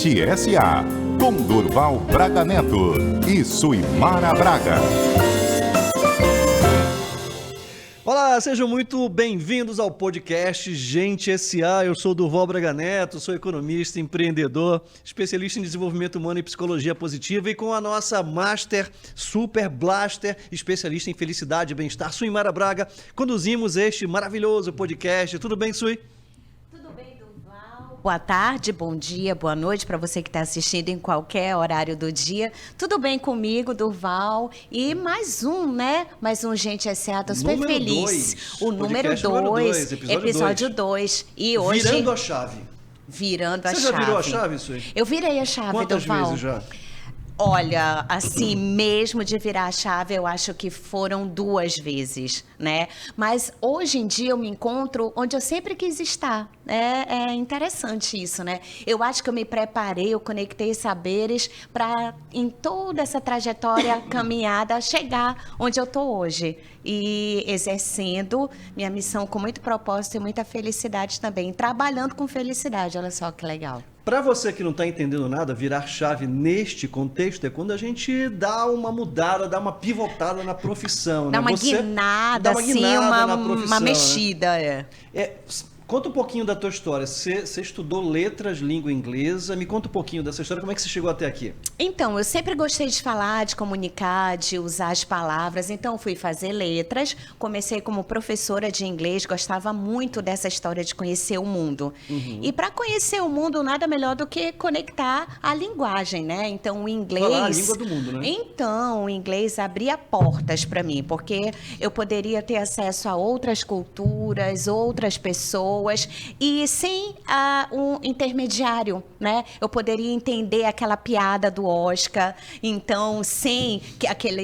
Gente S.A. com Durval Braga Neto e Suimara Braga. Olá, sejam muito bem-vindos ao podcast Gente S.A. Eu sou Durval Braga Neto, sou economista, empreendedor, especialista em desenvolvimento humano e psicologia positiva e com a nossa Master Super Blaster, especialista em felicidade e bem-estar, Suimara Braga, conduzimos este maravilhoso podcast. Tudo bem, Sui? Boa tarde, bom dia, boa noite para você que está assistindo em qualquer horário do dia. Tudo bem comigo, Durval? E mais um, né? Mais um Gente S.A. Tô super feliz. O número 2, episódio 2. E hoje... Virando a chave. Virando a chave. Você já virou a chave, Sui? Eu virei a chave, Quantas Durval. vezes já? Olha, assim, mesmo de virar a chave, eu acho que foram 2 vezes, né? Mas hoje em dia eu me encontro onde eu sempre quis estar. É interessante isso, né? Eu acho que eu me preparei, eu conectei saberes para, em toda essa trajetória, caminhada, chegar onde eu estou hoje. E exercendo minha missão com muito propósito e muita felicidade também. Trabalhando com felicidade, olha só que legal. Para você que não está entendendo nada, virar chave neste contexto é quando a gente dá uma mudada, dá uma pivotada na profissão. Dá né? uma guinada, assim, uma mexida. Né? Conta um pouquinho da tua história. Você estudou letras, língua inglesa. Me conta um pouquinho dessa história. Como é que você chegou até aqui? Então, eu sempre gostei de falar, de comunicar, de usar as palavras. Então, fui fazer letras. Comecei como professora de inglês. Gostava muito dessa história de conhecer o mundo. Uhum. E para conhecer o mundo, nada melhor do que conectar a linguagem, né? Então, o inglês... Falar a língua do mundo, né? Então, o inglês abria portas para mim, porque eu poderia ter acesso a outras culturas, outras pessoas, e sem um intermediário, né? Eu poderia entender aquela piada do Oscar, então sem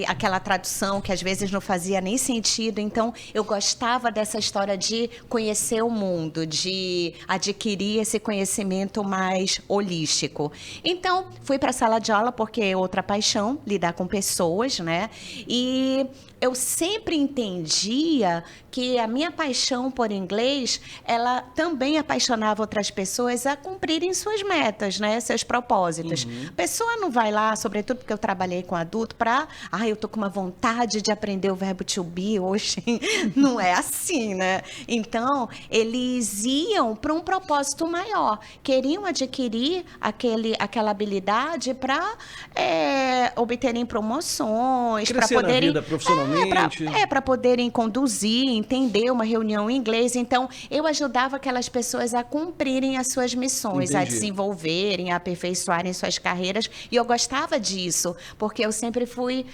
aquela tradução que às vezes não fazia nem sentido. Então eu gostava dessa história de conhecer o mundo, de adquirir esse conhecimento mais holístico. Então fui para a sala de aula porque é outra paixão, lidar com pessoas, né? E eu sempre entendia que a minha paixão por inglês, ela também apaixonava outras pessoas a cumprirem suas metas, né? Seus propósitos. Uhum. A pessoa não vai lá, sobretudo porque eu trabalhei com adulto, eu tô com uma vontade de aprender o verbo to be hoje. Não é assim, né? Então, eles iam para um propósito maior. Queriam adquirir aquela habilidade para obterem promoções, para poderem... na vida profissionalmente. Para poderem conduzir, entender uma reunião em inglês. Então, eu ajudava aquelas pessoas a cumprirem as suas missões, Entendi. a desenvolverem, a aperfeiçoarem suas carreiras. E eu gostava disso, porque eu sempre fui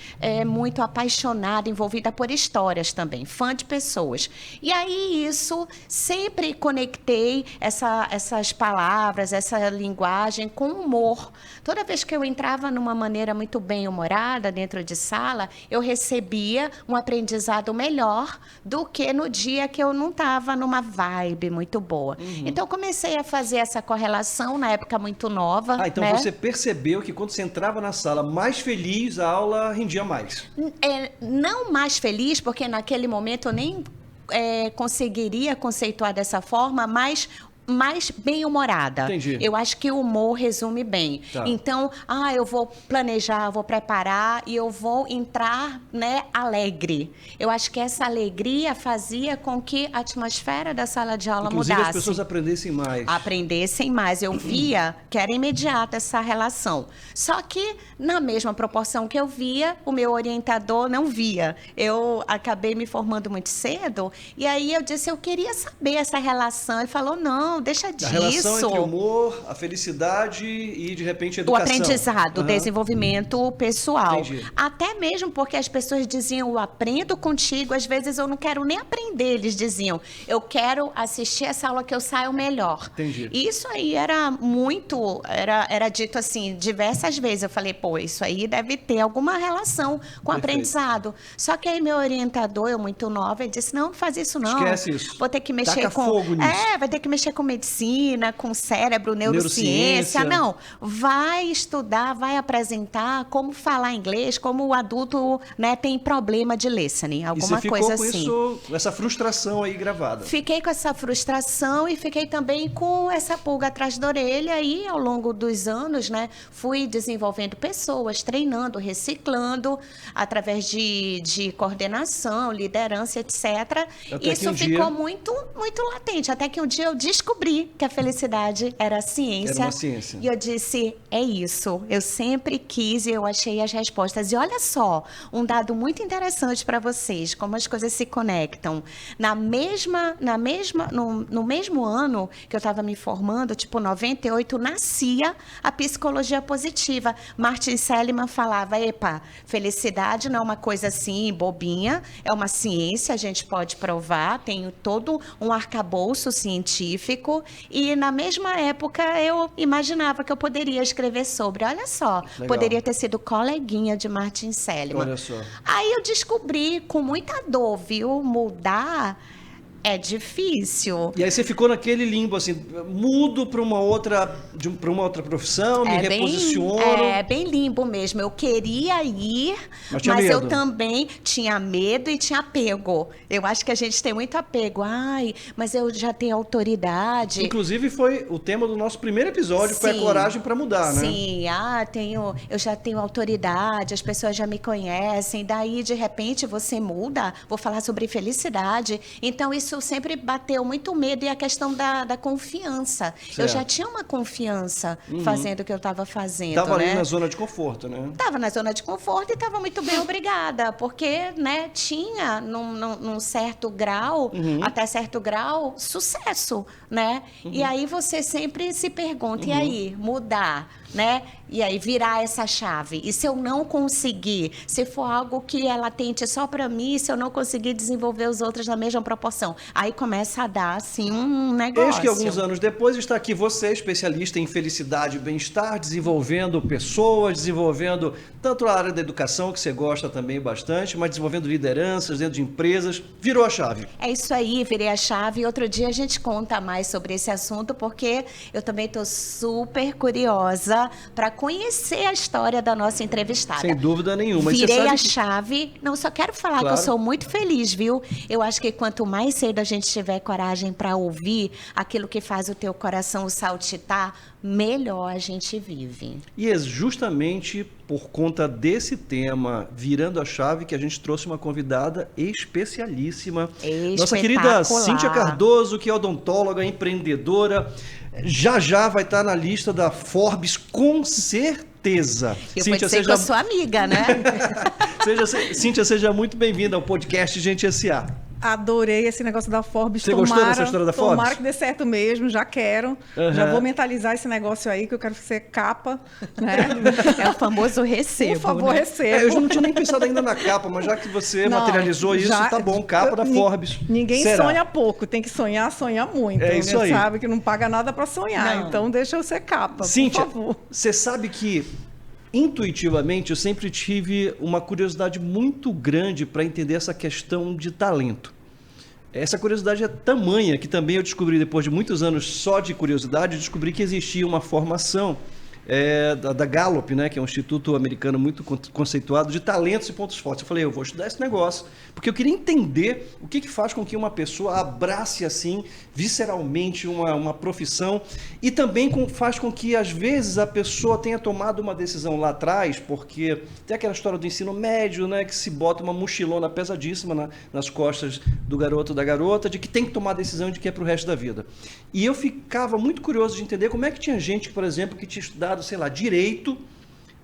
muito apaixonada, envolvida por histórias também, fã de pessoas. E aí, isso, sempre conectei essas palavras, essa linguagem com humor. Toda vez que eu entrava numa maneira muito bem-humorada dentro de sala, eu recebia um aprendizado melhor do que no dia que eu não estava numa vibe muito boa. Uhum. Então, comecei a fazer essa correlação na época muito nova. Então né? Você percebeu que quando você entrava na sala mais feliz, a aula rendia mais? Não mais feliz, porque naquele momento eu nem conseguiria conceituar dessa forma, mas mais bem-humorada. Entendi. Eu acho que o humor resume bem. Tá. Então, eu vou planejar, vou preparar e eu vou entrar, né, alegre. Eu acho que essa alegria fazia com que a atmosfera da sala de aula Inclusive, mudasse. as pessoas aprendessem mais. Aprendessem mais. Eu via que era imediata essa relação. Só que, na mesma proporção que eu via, o meu orientador não via. Eu acabei me formando muito cedo e aí eu disse, eu queria saber essa relação. Ele falou, não, deixa disso. A relação entre o humor, a felicidade e, de repente, a educação. O aprendizado, o desenvolvimento pessoal. Entendi. Até mesmo porque as pessoas diziam, eu aprendo contigo, às vezes eu não quero nem aprender, eles diziam. Eu quero assistir essa aula que eu saio melhor. Entendi. E isso aí era muito, era dito assim, diversas vezes. Eu falei, isso aí deve ter alguma relação com o aprendizado. Só que aí meu orientador, eu muito nova, ele disse, não faz isso não. Esquece isso. Vou ter que mexer Taca fogo nisso. vai ter que mexer com medicina, com cérebro, neurociência. Não, vai estudar, vai apresentar como falar inglês, como o adulto, né, tem problema de listening, alguma coisa assim. E você ficou com essa frustração aí gravada? Fiquei com essa frustração e fiquei também com essa pulga atrás da orelha e ao longo dos anos, né, fui desenvolvendo pessoas, treinando, reciclando, através de coordenação, liderança, etc. Isso ficou muito, muito latente, até que um dia eu descobri que a felicidade era ciência. Era uma ciência. E eu disse, é isso, eu sempre quis e eu achei as respostas. E olha só, um dado muito interessante para vocês, como as coisas se conectam. No mesmo ano que eu estava me formando, tipo 98, nascia a psicologia positiva. Martin Seligman falava, epa, felicidade não é uma coisa assim, bobinha, é uma ciência, a gente pode provar, tem todo um arcabouço científico, e na mesma época eu imaginava que eu poderia escrever sobre, olha só, Legal. Poderia ter sido coleguinha de Martin Seligman. Olha só. Aí eu descobri, com muita dor, viu, mudar é difícil. E aí você ficou naquele limbo, assim, mudo para uma outra profissão, me reposiciono. É bem limbo mesmo. Eu queria ir, mas eu também tinha medo e tinha apego. Eu acho que a gente tem muito apego. Ai, mas eu já tenho autoridade. Inclusive foi o tema do nosso primeiro episódio, foi a coragem para mudar, né? Sim, eu já tenho autoridade, as pessoas já me conhecem, daí de repente você muda, vou falar sobre felicidade. Então isso sempre bateu muito medo e a questão da confiança. Certo. Eu já tinha uma confiança fazendo o que eu estava fazendo, Estava né? ali na zona de conforto, né? Estava na zona de conforto e estava muito bem, obrigada, porque, né, tinha num certo grau, até certo grau, sucesso, né? E aí você sempre se pergunta, e aí, mudar, né? E aí virar essa chave. E se eu não conseguir, se for algo que é latente só para mim, se eu não conseguir desenvolver os outros na mesma proporção, aí começa a dar, assim, um negócio. Eis que alguns anos depois está aqui você, especialista em felicidade e bem-estar, desenvolvendo pessoas, desenvolvendo tanto a área da educação, que você gosta também bastante, mas desenvolvendo lideranças dentro de empresas. Virou a chave. É isso aí, virei a chave. E outro dia a gente conta mais sobre esse assunto, porque eu também estou super curiosa para conhecer a história da nossa entrevistada. Sem dúvida nenhuma. Virei a chave. Não, só quero falar que eu sou muito feliz, viu? Eu acho que quanto mais cedo a gente tiver coragem para ouvir aquilo que faz o teu coração saltitar, melhor a gente vive. E é justamente por conta desse tema, virando a chave, que a gente trouxe uma convidada especialíssima. Nossa querida Cíntia Cardoso, que é odontóloga, empreendedora. Já vai estar na lista da Forbes, com certeza. Eu vou dizer que eu sou amiga, né? Cíntia, seja muito bem-vinda ao podcast Gente S.A. Adorei esse negócio da Forbes. Você gostou dessa história da Forbes? Tomara que dê certo mesmo, já quero. Já vou mentalizar esse negócio aí, que eu quero ser capa, né? É o famoso recebo. Por favor, né? recebo. Eu já não tinha nem pensado ainda na capa, mas já que você materializou isso, tá bom, capa da Forbes. Ninguém sonha pouco, tem que sonhar muito. É isso aí. Sabe que não paga nada para sonhar, então deixa eu ser capa, Cíntia, por favor. Você sabe que intuitivamente eu sempre tive uma curiosidade muito grande para entender essa questão de talento. Essa curiosidade é tamanha que também eu descobri, depois de muitos anos só de curiosidade, eu descobri que existia uma formação da Gallup, né, que é um instituto americano muito conceituado de talentos e pontos fortes. Eu falei, eu vou estudar esse negócio, porque eu queria entender o que faz com que uma pessoa abrace assim, visceralmente, uma profissão, e também faz com que, às vezes, a pessoa tenha tomado uma decisão lá atrás, porque tem aquela história do ensino médio, né, que se bota uma mochilona pesadíssima nas costas do garoto ou da garota, de que tem que tomar a decisão de que é para o resto da vida. E eu ficava muito curioso de entender como é que tinha gente, por exemplo, que tinha estudado, sei lá, direito,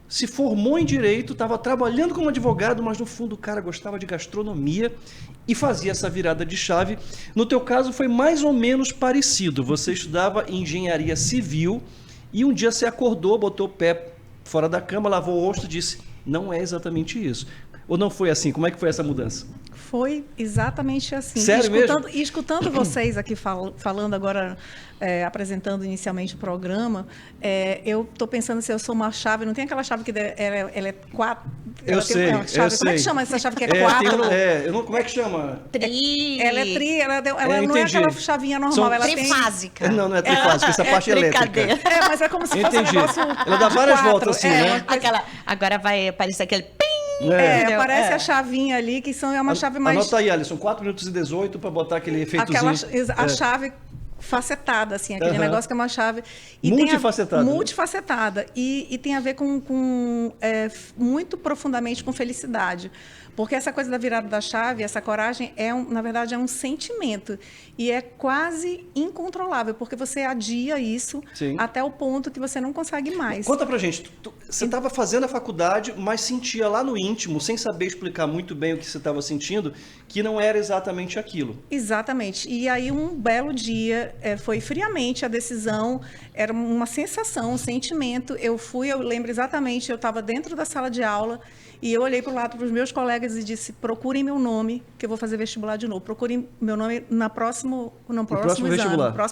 se formou em direito, estava trabalhando como advogado, mas no fundo o cara gostava de gastronomia e fazia essa virada de chave. No teu caso foi mais ou menos parecido. Você estudava engenharia civil e um dia você acordou, botou o pé fora da cama, lavou o rosto e disse, não é exatamente isso. Ou não foi assim? Como é que foi essa mudança? Foi exatamente assim. Sério mesmo? E escutando vocês aqui falando agora, apresentando inicialmente o programa, eu estou pensando se eu sou uma chave, não tem aquela chave que ela é 4? Eu sei, uma chave, eu sei. Como é que chama essa chave que é 4? Como é que chama? Tri. Ela é tri, ela não é entendi. aquela chavinha normal, ela tem... Trifásica. Não é trifásica, essa parte é elétrica. mas é como se fosse Entendi. um negócio Ela dá de várias 4. voltas assim, né? Agora vai aparecer aquele pim. Parece a chavinha ali, que é uma chave mais... Anota aí, Alisson, 4 minutos e 18 para botar aquele efeitozinho. A chave facetada, assim, aquele negócio que é uma chave... Multifacetada. Multifacetada. E tem a ver muito profundamente com felicidade. Porque essa coisa da virada da chave, essa coragem, na verdade, é um sentimento. E é quase incontrolável, porque você adia isso até o ponto que você não consegue mais. Conta pra gente, você estava fazendo a faculdade, mas sentia lá no íntimo, sem saber explicar muito bem o que você estava sentindo, que não era exatamente aquilo. Exatamente. E aí, um belo dia, foi friamente a decisão, era uma sensação, um sentimento. Eu lembro exatamente, eu estava dentro da sala de aula, e eu olhei para o lado para os meus colegas e disse, procurem meu nome, que eu vou fazer vestibular de novo. Procurem meu nome no próximo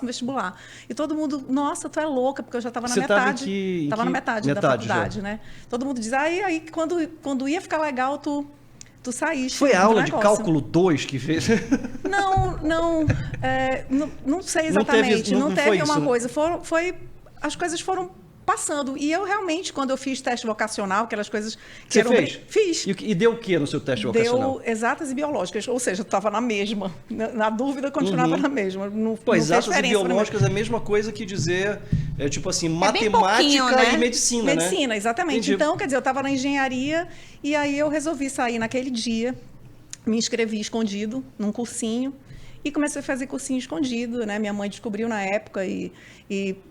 vestibular. E todo mundo, nossa, tu é louca, porque eu já estava na metade. Estava na metade da faculdade, já. Né? Todo mundo diz, aí quando ia ficar legal, tu saíste. Foi a aula de cálculo 2 que fez? Não sei exatamente. Não teve uma isso, coisa. As coisas foram passando. E eu realmente, quando eu fiz teste vocacional, aquelas coisas que Você fez? Fiz. E deu o que no seu teste vocacional? Deu exatas e biológicas, ou seja, eu estava na mesma. Na dúvida, continuava na mesma. Exatas e biológicas é a mesma coisa que dizer, tipo assim, matemática né? e medicina, né? Medicina, exatamente. Entendi. Então, quer dizer, eu estava na engenharia e aí eu resolvi sair naquele dia, me inscrevi escondido num cursinho e comecei a fazer cursinho escondido, né? Minha mãe descobriu na época e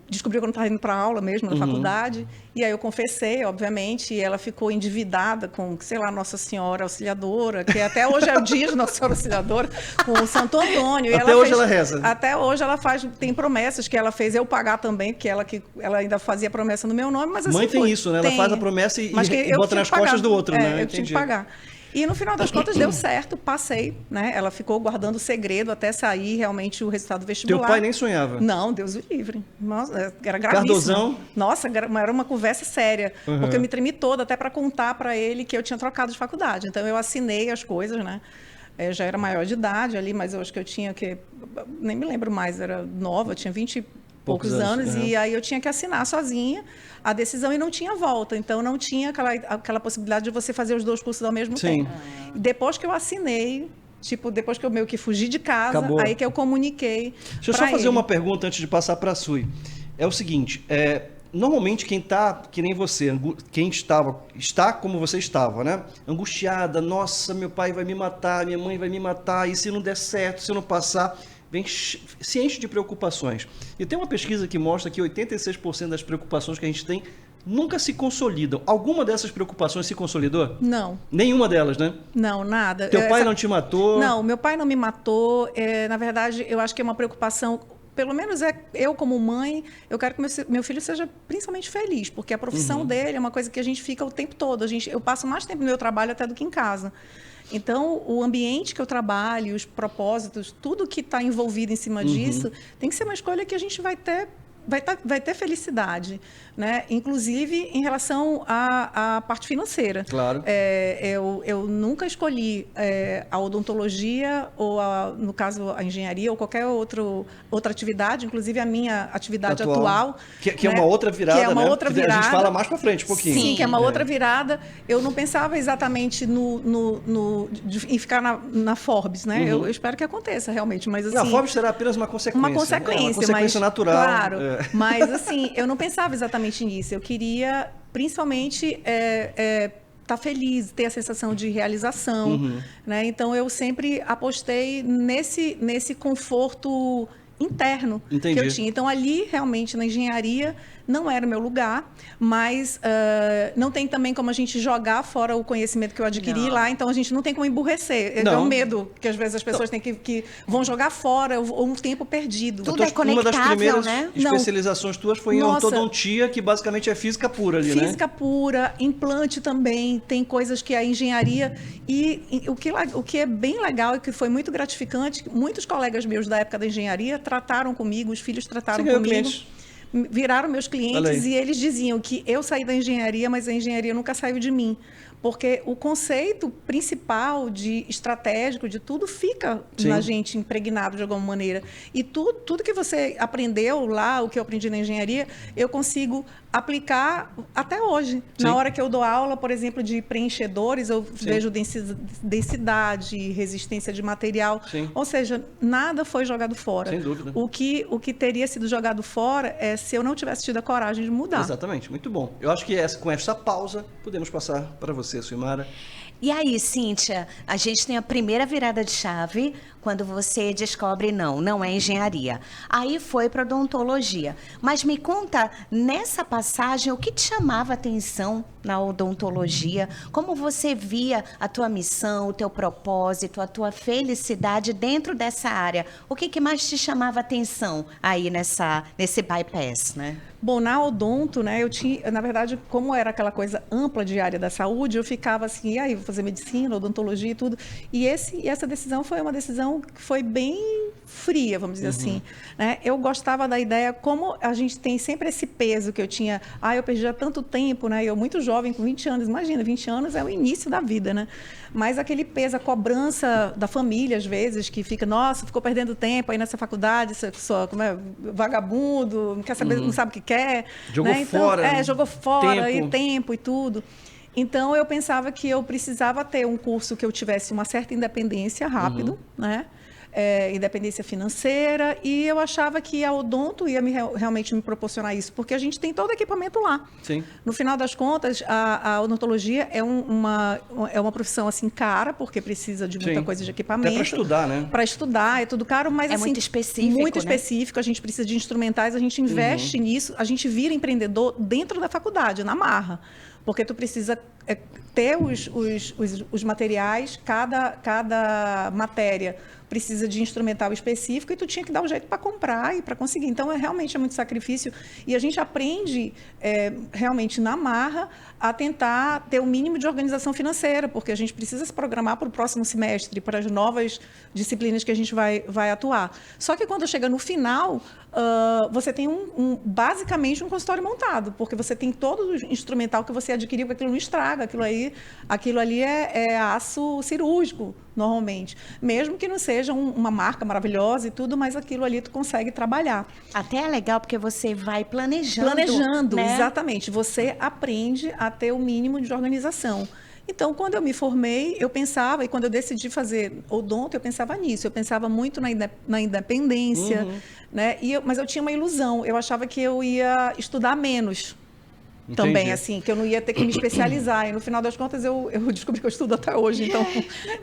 descobriu quando estava indo para aula mesmo, na faculdade. E aí eu confessei, obviamente, e ela ficou endividada com, sei lá, Nossa Senhora Auxiliadora, que até hoje é o dia de Nossa Senhora Auxiliadora, com o Santo Antônio. Até hoje ela reza. Até hoje ela tem promessas que ela fez eu pagar também, porque ela ainda fazia promessa no meu nome, mas assim Mãe tem isso, né? Ela faz a promessa e bota nas costas do outro, né? Eu tinha que pagar. E no final das contas deu certo, passei, né? Ela ficou guardando o segredo até sair realmente o resultado vestibular. Teu pai nem sonhava? Não, Deus o livre. Nossa, era gravíssimo. Cardozão? Nossa, era uma conversa séria, porque eu me tremi toda até para contar para ele que eu tinha trocado de faculdade. Então eu assinei as coisas, né? Eu já era maior de idade ali, mas eu acho que eu tinha nem me lembro mais, era nova, tinha 20 e poucos anos, e aí eu tinha que assinar sozinha a decisão e não tinha volta. Então, não tinha aquela possibilidade de você fazer os dois cursos ao mesmo tempo. Depois que eu assinei, depois que eu meio que fugi de casa, acabou. Aí que eu comuniquei. Deixa eu só fazer uma pergunta antes de passar para a Sui. É o seguinte, normalmente quem está, que nem você, quem está como você estava, né? Angustiada, nossa, meu pai vai me matar, minha mãe vai me matar, e se não der certo, se eu não passar... se enche de preocupações. E tem uma pesquisa que mostra que 86% das preocupações que a gente tem nunca se consolidam. Alguma dessas preocupações se consolidou? Não. Nenhuma delas, né? Não, nada. Teu pai não te matou? Não, meu pai não me matou. Na verdade, eu acho que é uma preocupação... Pelo menos eu, como mãe, eu quero que meu filho seja principalmente feliz, porque a profissão dele é uma coisa que a gente fica o tempo todo. Eu passo mais tempo no meu trabalho até do que em casa. Então, o ambiente que eu trabalho, os propósitos, tudo que está envolvido em cima disso, tem que ser uma escolha que a gente vai ter felicidade, né? Inclusive em relação à parte financeira. Claro. Eu nunca escolhi a odontologia ou, no caso, a engenharia ou qualquer outra atividade, inclusive a minha atividade atual. Que é uma outra virada, que é uma outra virada. A gente fala mais para frente um pouquinho. Sim, que é uma outra virada. Eu não pensava exatamente em ficar na Forbes, né? Eu espero que aconteça realmente, mas assim... Não, a Forbes será apenas uma consequência. Uma consequência, mas, natural. Claro, mas assim, eu não pensava exatamente nisso. Eu queria, principalmente, estar feliz, ter a sensação de realização, né? Então, eu sempre apostei nesse conforto interno Entendi. que eu tinha. Então, ali, realmente, na engenharia, não era o meu lugar, mas não tem também como a gente jogar fora o conhecimento que eu adquiri lá, então a gente não tem como emburrecer. É um medo que às vezes as pessoas têm que vão jogar fora ou um tempo perdido. Tudo é Uma das conectável, primeiras né? especializações tuas foi em ortodontia, que basicamente é física pura ali, né? Física pura, implante também, tem coisas que a engenharia... E o que é bem legal e que foi muito gratificante, muitos colegas meus da época da engenharia trataram comigo, os filhos trataram comigo. Clientes. Viraram meus clientes e eles diziam que eu saí da engenharia, mas a engenharia nunca saiu de mim. Porque o conceito principal de estratégico, de tudo, fica na gente impregnado de alguma maneira. E tudo que você aprendeu lá, o que eu aprendi na engenharia, eu consigo aplicar até hoje. Sim. Na hora que eu dou aula, por exemplo, de preenchedores, eu vejo densidade, resistência de material. Sim. Ou seja, nada foi jogado fora. Sem dúvida. O que teria sido jogado fora é se eu não tivesse tido a coragem de mudar. Exatamente, muito bom. Eu acho que com essa pausa, podemos passar para você, Suimara. E aí, Cíntia, a gente tem a primeira virada de chave quando você descobre, não é engenharia. Aí foi para odontologia. Mas me conta, nessa passagem, o que te chamava a atenção na odontologia? Como você via a tua missão, o teu propósito, a tua felicidade dentro dessa área? O que mais te chamava a atenção aí nesse bypass, né? Bom, na odonto, né, eu tinha, na verdade, como era aquela coisa ampla de área da saúde, eu ficava assim, e aí, vou fazer medicina, odontologia e tudo. E essa decisão foi uma decisão que foi bem fria, vamos dizer assim. Né? Eu gostava da ideia, como a gente tem sempre esse peso que eu tinha, eu perdi há tanto tempo, né? Eu muito jovem, com 20 anos, imagina, 20 anos é o início da vida, né? Mas aquele peso, a cobrança da família, às vezes, que fica, nossa, ficou perdendo tempo aí nessa faculdade, só como é, vagabundo, não quer saber, não sabe o que quer. Jogou né? Então, fora. Jogou fora, tempo. e tempo e tudo. Então, eu pensava que eu precisava ter um curso que eu tivesse uma certa independência rápido, né? Independência financeira, e eu achava que a odonto ia realmente me proporcionar isso, porque a gente tem todo o equipamento lá. Sim. No final das contas, a odontologia é uma profissão assim cara, porque precisa de muita coisa de equipamento. Até para estudar, né? Para estudar, é tudo caro, mas é assim, muito específico, muito né? específico, a gente precisa de instrumentais, a gente investe nisso, a gente vira empreendedor dentro da faculdade, na marra. Porque tu precisa ter os materiais, cada matéria precisa de instrumental específico e tu tinha que dar um jeito para comprar e para conseguir. Então, realmente é muito sacrifício. E a gente aprende realmente na marra a tentar ter o mínimo de organização financeira, porque a gente precisa se programar para o próximo semestre, para as novas disciplinas que a gente vai atuar. Só que quando chega no final, você tem basicamente um consultório montado, porque você tem todo o instrumental que você adquiriu, que aquilo não estraga, aquilo ali é aço cirúrgico, normalmente. Mesmo que não seja uma marca maravilhosa e tudo, mas aquilo ali tu consegue trabalhar. Até é legal porque você vai planejando. Planejando, né? exatamente. Você aprende a ter o mínimo de organização. Então, quando eu me formei, eu pensava, e quando eu decidi fazer odonto, eu pensava nisso. Eu pensava muito na independência, né? Mas eu tinha uma ilusão. Eu achava que eu ia estudar menos. Entendi. Também, assim, que eu não ia ter que me especializar. E no final das contas, eu descobri que eu estudo até hoje, então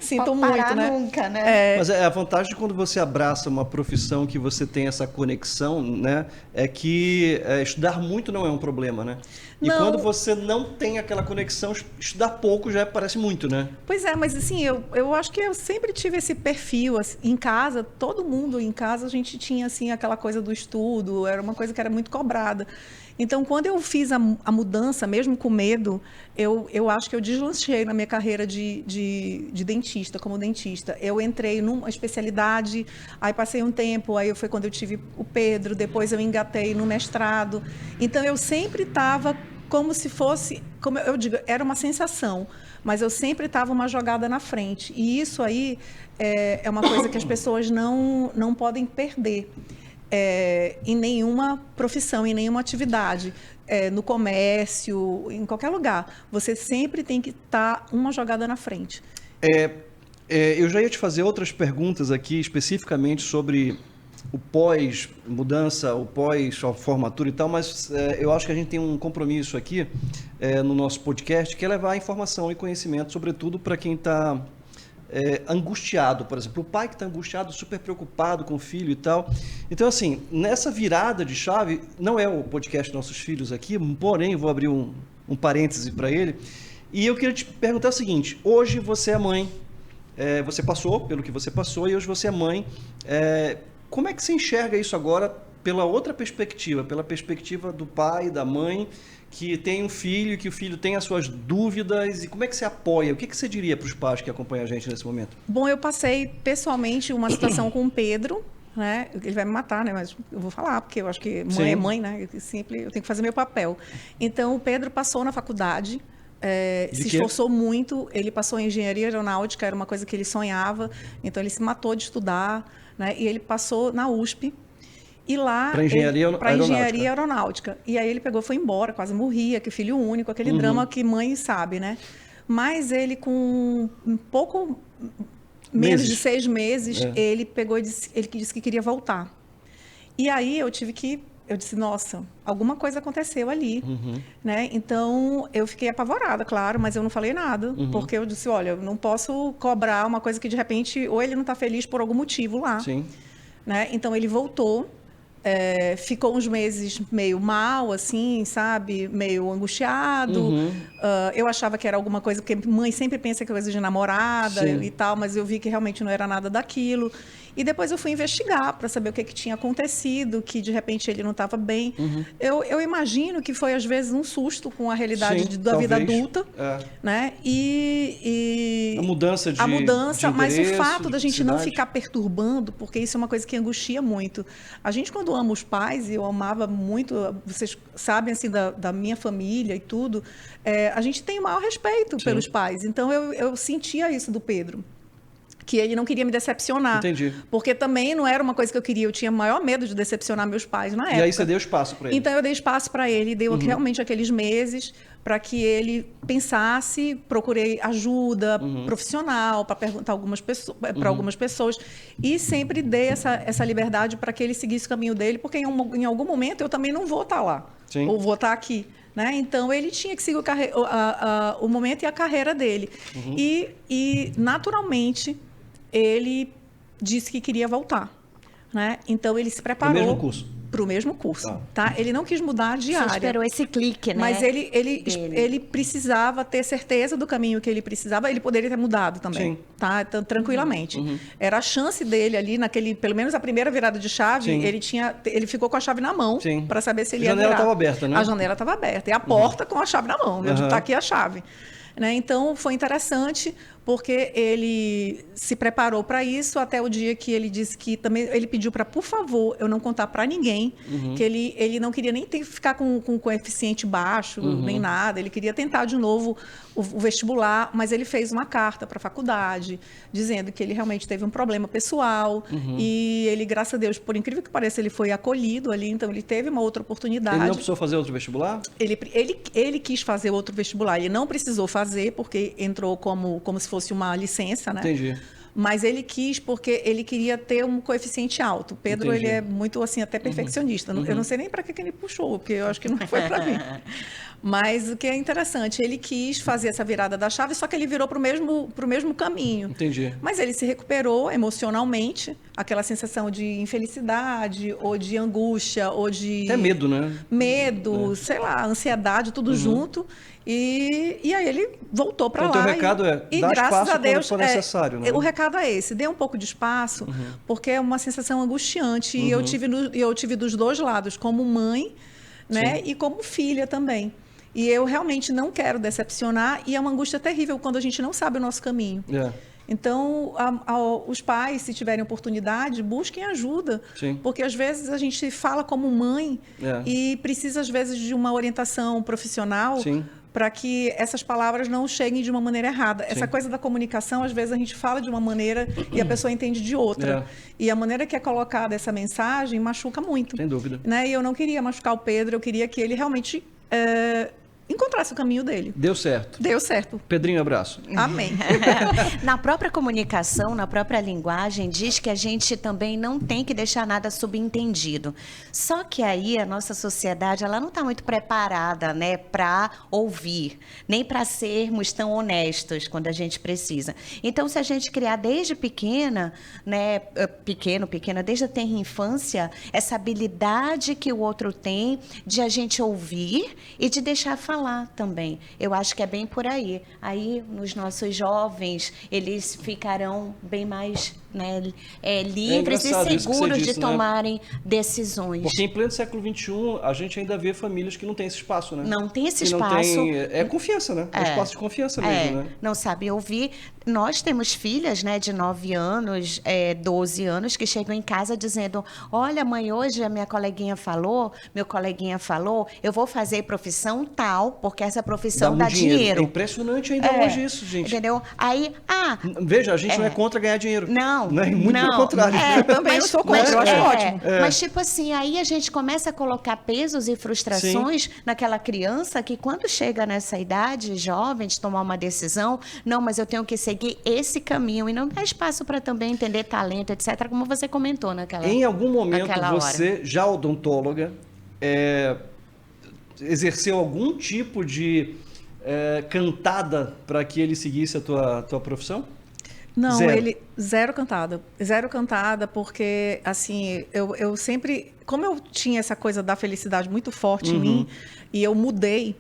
sinto muito, né? Nunca, né? Mas a vantagem quando você abraça uma profissão que você tem essa conexão, né? É que estudar muito não é um problema, né? E Não. quando você não tem aquela conexão, estudar pouco já parece muito, né? Pois é, mas assim, eu acho que eu sempre tive esse perfil, assim, em casa, todo mundo em casa, a gente tinha, assim, aquela coisa do estudo, era uma coisa que era muito cobrada. Então, quando eu fiz a mudança, mesmo com medo, eu acho que eu deslanchei na minha carreira de dentista, como dentista. Eu entrei numa especialidade, aí passei um tempo, aí foi quando eu tive o Pedro, depois eu engatei no mestrado. Então, eu sempre estava como se fosse, como eu digo, era uma sensação, mas eu sempre estava uma jogada na frente. E isso aí é uma coisa que as pessoas não podem perder. Em nenhuma profissão, em nenhuma atividade, no comércio, em qualquer lugar. Você sempre tem que estar uma jogada na frente. Eu já ia te fazer outras perguntas aqui, especificamente sobre o pós-mudança, o pós-formatura e tal, mas eu acho que a gente tem um compromisso aqui no nosso podcast, que é levar informação e conhecimento, sobretudo para quem está angustiado, por exemplo. O pai que está angustiado, super preocupado com o filho e tal. Então, assim, nessa virada de chave, não é o podcast Nossos Filhos aqui, porém, vou abrir um parêntese para ele. E eu queria te perguntar o seguinte, hoje você é mãe, você passou pelo que você passou e hoje você é mãe. Como é que você enxerga isso agora pela outra perspectiva, pela perspectiva do pai, da mãe, que tem um filho, que o filho tem as suas dúvidas, e como é que você apoia? O que você diria para os pais que acompanham a gente nesse momento? Bom, eu passei pessoalmente uma situação com o Pedro, né? Ele vai me matar, né? Mas eu vou falar, porque eu acho que mãe Sim. é mãe, né? Eu tenho que fazer meu papel. Então, o Pedro passou na faculdade, se esforçou muito, ele passou em engenharia aeronáutica, era uma coisa que ele sonhava, então ele se matou de estudar, né? E ele passou na USP. E lá, para engenharia aeronáutica. E aí ele pegou, foi embora, quase morria, que filho único, aquele drama que mãe sabe, né? Mas ele, com um pouco menos de 6 meses, ele pegou e disse, ele disse que queria voltar. E aí eu disse, nossa, alguma coisa aconteceu ali, né? Então eu fiquei apavorada, claro, mas eu não falei nada, porque eu disse, olha, eu não posso cobrar uma coisa que de repente, ou ele não está feliz por algum motivo lá. Sim. Né? Então ele voltou. Ficou uns meses meio mal, assim, sabe? Meio angustiado. Eu achava que era alguma coisa, porque mãe sempre pensa que é coisa de namorada e tal, mas eu vi que realmente não era nada daquilo. E depois eu fui investigar para saber o que tinha acontecido, que de repente ele não estava bem. Eu imagino que foi, às vezes, um susto com a realidade da vida adulta, né? E a mudança, mas o fato da gente não ficar perturbando, porque isso é uma coisa que angustia muito. A gente, quando ama os pais, e eu amava muito, vocês sabem, assim, da minha família e tudo, a gente tem o maior respeito pelos pais. Então, eu sentia isso do Pedro, que ele não queria me decepcionar. Entendi. Porque também não era uma coisa que eu queria, eu tinha maior medo de decepcionar meus pais na época. E aí você deu espaço para ele? Então eu dei espaço para ele, dei realmente aqueles meses para que ele pensasse, procurei ajuda profissional para perguntar para algumas pessoas e sempre dei essa liberdade para que ele seguisse o caminho dele, porque em algum momento eu também não vou estar lá, ou vou estar aqui. Né? Então, ele tinha que seguir o momento e a carreira dele. E, naturalmente, ele disse que queria voltar. Né? Então, ele se preparou para o mesmo curso. Tá? Ele não quis mudar de área. Você esperou esse clique, né? Mas ele precisava ter certeza do caminho que ele precisava. Ele poderia ter mudado também. Tá? Então, tranquilamente. Era a chance dele ali, pelo menos a primeira virada de chave, ele ficou com a chave na mão para saber se ele ia virar. A janela estava aberta, né? A janela estava aberta. E a porta com a chave na mão. Está aqui a chave. Né? Então, foi interessante, porque ele se preparou para isso até o dia que ele disse que também ele pediu para, por favor, eu não contar para ninguém, que ele não queria nem ficar com coeficiente baixo, nem nada. Ele queria tentar de novo o vestibular, mas ele fez uma carta para a faculdade, dizendo que ele realmente teve um problema pessoal e ele, graças a Deus, por incrível que pareça, ele foi acolhido ali, então ele teve uma outra oportunidade. Ele não precisou fazer outro vestibular? Ele quis fazer outro vestibular, ele não precisou fazer, porque entrou como se fosse uma licença, né? Entendi. Mas ele quis porque ele queria ter um coeficiente alto. O Pedro, ele é muito, assim, até perfeccionista. Eu não sei nem para que ele puxou, porque eu acho que não foi para mim. Mas o que é interessante, ele quis fazer essa virada da chave, só que ele virou para o mesmo caminho. Entendi. Mas ele se recuperou emocionalmente, aquela sensação de infelicidade, ou de angústia, ou de... Até medo, né? Medo, sei lá, ansiedade, tudo junto. E aí ele voltou para lá. Então, o teu recado dar espaço a Deus, quando for necessário, né? O recado é esse, dê um pouco de espaço, porque é uma sensação angustiante. E eu tive dos dois lados, como mãe, né? E como filha também. E eu realmente não quero decepcionar, e é uma angústia terrível quando a gente não sabe o nosso caminho. Então, os pais, se tiverem oportunidade, busquem ajuda. Porque, às vezes, a gente fala como mãe e precisa, às vezes, de uma orientação profissional para que essas palavras não cheguem de uma maneira errada. Essa coisa da comunicação, às vezes, a gente fala de uma maneira e a pessoa entende de outra. E a maneira que é colocada essa mensagem machuca muito. Sem dúvida. Né? E eu não queria machucar o Pedro, eu queria que ele realmente... encontrasse o caminho dele. Deu certo. Deu certo. Pedrinho, abraço. Amém. Na própria comunicação, na própria linguagem, diz que a gente também não tem que deixar nada subentendido. Só que aí a nossa sociedade, ela não está muito preparada, né, para ouvir, nem para sermos tão honestos quando a gente precisa. Então, se a gente criar desde pequena, né, pequena, desde a tenra infância, essa habilidade que o outro tem de a gente ouvir e de deixar falar também. Eu acho que é bem por aí. Aí, nos nossos jovens, eles ficarão bem mais, né, livres e seguros de tomarem decisões. Porque em pleno século XXI, a gente ainda vê famílias que não têm esse espaço, né? Não tem esse E não espaço. é confiança, né? É um espaço de confiança mesmo, né? Não sabe ouvir. Nós temos filhas, né, de 9 anos, 12 anos, que chegam em casa dizendo: olha, mãe, hoje a minha coleguinha falou, meu coleguinha falou, eu vou fazer profissão tal, porque essa profissão dá dinheiro. É impressionante ainda hoje isso, gente. Entendeu? Aí, veja, a gente não é contra ganhar dinheiro. Não. Muito pelo contrário. Também eu sou contra, eu acho ótimo. Mas, tipo assim, aí a gente começa a colocar pesos e frustrações naquela criança que, quando chega nessa idade jovem de tomar uma decisão, não, mas eu tenho que seguir esse caminho, e não dá espaço para também entender talento, etc., como você comentou naquela hora. Em algum momento, você, já odontóloga, exerceu algum tipo de cantada para que ele seguisse a tua profissão? Não, Zero. Zero cantada, porque, assim, eu sempre... Como eu tinha essa coisa da felicidade muito forte em mim, e eu mudei,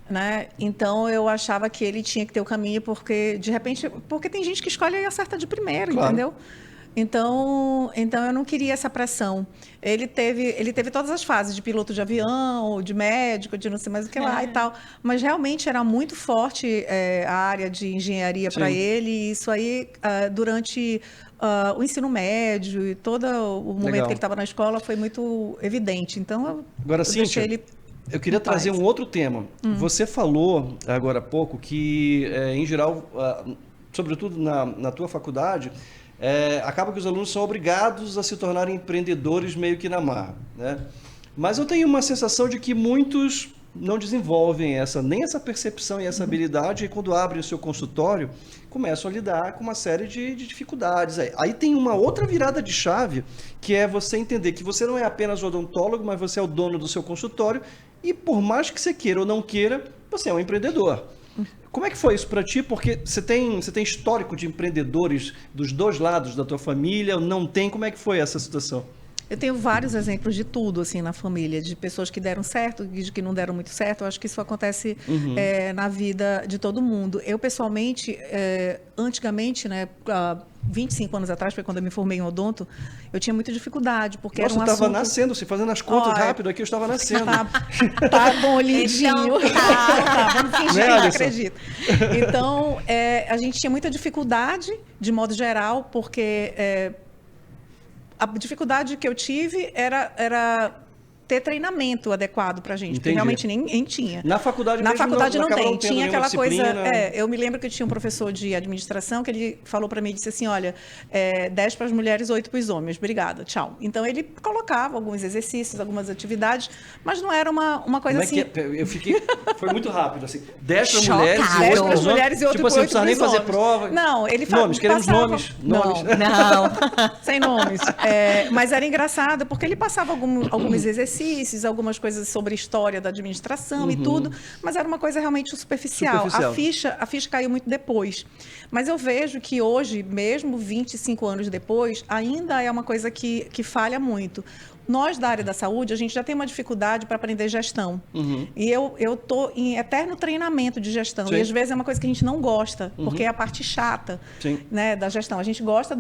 né? Então, eu achava que ele tinha que ter o caminho, porque, de repente... Porque tem gente que escolhe e acerta de primeira, claro. Entendeu? Então, eu não queria essa pressão. Ele teve todas as fases, de piloto de avião, de médico, de não sei mais o que lá e tal. Mas realmente era muito forte a área de engenharia para ele. E isso aí, durante o ensino médio e todo o momento que ele estava na escola, foi muito evidente. Então, Agora, eu deixei ele... Eu queria trazer um outro tema. Você falou agora há pouco que, em geral, sobretudo na tua faculdade, acaba que os alunos são obrigados a se tornarem empreendedores meio que na marra, né? Mas eu tenho uma sensação de que muitos não desenvolvem nem essa percepção e essa habilidade, e quando abrem o seu consultório, começam a lidar com uma série de dificuldades. Aí tem uma outra virada de chave, que é você entender que você não é apenas odontólogo, mas você é o dono do seu consultório, e por mais que você queira ou não queira, você é um empreendedor. Como é que foi isso para ti? Porque você tem histórico de empreendedores dos dois lados da tua família, não tem? Como é que foi essa situação? Eu tenho vários exemplos de tudo, assim, na família, de pessoas que deram certo e de que não deram muito certo. Eu acho que isso acontece na vida de todo mundo. Eu, pessoalmente, antigamente, né, 25 anos atrás, foi quando eu me formei em odonto, eu tinha muita dificuldade, porque Nossa, era um eu estava assunto... nascendo, se fazendo as contas rápido aqui, eu estava nascendo. Tá bom, lindinho. Então, Vamos fingir que não acredito. Então, a gente tinha muita dificuldade, de modo geral, porque a dificuldade que eu tive era ter treinamento adequado para a gente, porque realmente nem tinha. Na faculdade não tem. Tinha aquela coisa... eu me lembro que eu tinha um professor de administração que ele falou para mim e disse assim, olha, 10 para as mulheres, 8 para os homens. Obrigada, tchau. Então, ele colocava alguns exercícios, algumas atividades, mas não era uma coisa assim... Eu fiquei... Foi muito rápido, assim. 10 para mulheres e 8 10 para as mulheres e 8 tipo para assim, não precisava nem fazer prova. Não, ele Nomes, queremos nomes. Não. Sem nomes. Mas era engraçado, porque ele passava alguns exercícios, algumas coisas sobre história da administração e tudo, mas era uma coisa realmente superficial. A ficha caiu muito depois. Mas eu vejo que hoje, mesmo 25 anos depois, ainda é uma coisa que falha muito. Nós, da área da saúde, a gente já tem uma dificuldade para aprender gestão. E eu estou em eterno treinamento de gestão. E, às vezes, é uma coisa que a gente não gosta, porque é a parte chata, né, da gestão. A gente gosta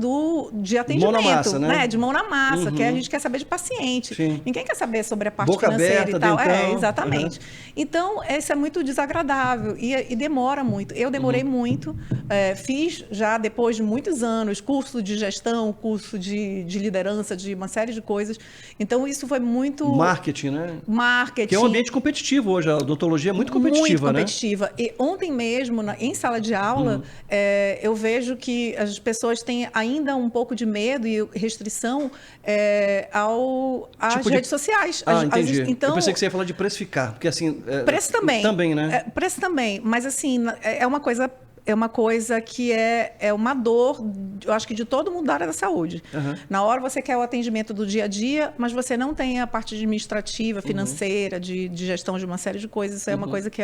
de atendimento, mão na massa, né? De mão na massa, que a gente quer saber de paciente. Ninguém quer saber sobre a parte boca financeira aberta, e tal. dentão. Exatamente. Então, isso é muito desagradável e demora muito. Eu demorei muito. Fiz, já depois de muitos anos, curso de gestão, curso de liderança, de uma série de coisas. Então, isso foi muito... Marketing, né? Marketing. Que é um ambiente competitivo hoje. A odontologia é muito competitiva, muito né? competitiva. E ontem mesmo, em sala de aula, eu vejo que as pessoas têm ainda um pouco de medo e restrição às Tipo redes sociais. Entendi. Então, eu pensei que você ia falar de precificar, porque assim... preço também. Também, né? Preço também, mas assim, é uma coisa que é uma dor, eu acho que de todo mundo da área da saúde. Na hora você quer o atendimento do dia a dia, mas você não tem a parte administrativa, financeira, de gestão de uma série de coisas. Isso é uma coisa que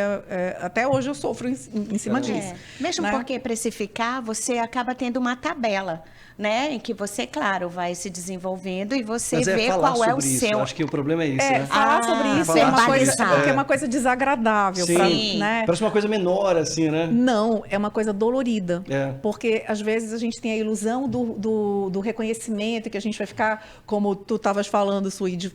até hoje eu sofro em cima disso. Mesmo né? porque precificar, você acaba tendo uma tabela, né? Em que você, claro, vai se desenvolvendo e você Mas vê falar qual é o sobre isso. seu... Acho que o problema é isso, né? Falar sobre isso é falar uma sobre coisa, isso, porque é uma coisa desagradável. Sim. Né? Parece uma coisa menor, assim, né? Não, é uma coisa dolorida. É. Porque, às vezes, a gente tem a ilusão do reconhecimento, que a gente vai ficar, como tu estavas falando, Sui, de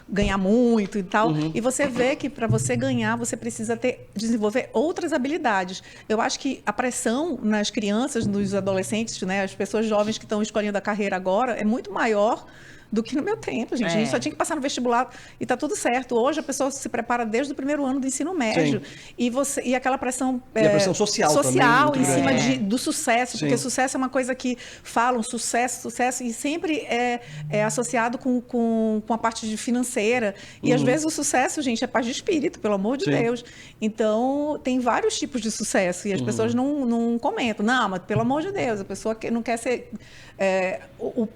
ganhar muito e tal. E você vê que, para você ganhar, você precisa desenvolver outras habilidades. Eu acho que a pressão nas crianças, nos adolescentes, né, as pessoas jovens que estão escolhendo a carreira agora, é muito maior do que no meu tempo, gente. A gente só tinha que passar no vestibular e tá tudo certo. Hoje a pessoa se prepara desde o primeiro ano do ensino médio. E aquela pressão... E a pressão social também, em cima grande. do sucesso, porque sucesso é uma coisa que falam, sucesso, e sempre é associado com a parte financeira. E às vezes o sucesso, gente, é paz de espírito, pelo amor de Deus. Então, tem vários tipos de sucesso e as pessoas não comentam. Não, mas pelo amor de Deus, a pessoa não quer ser...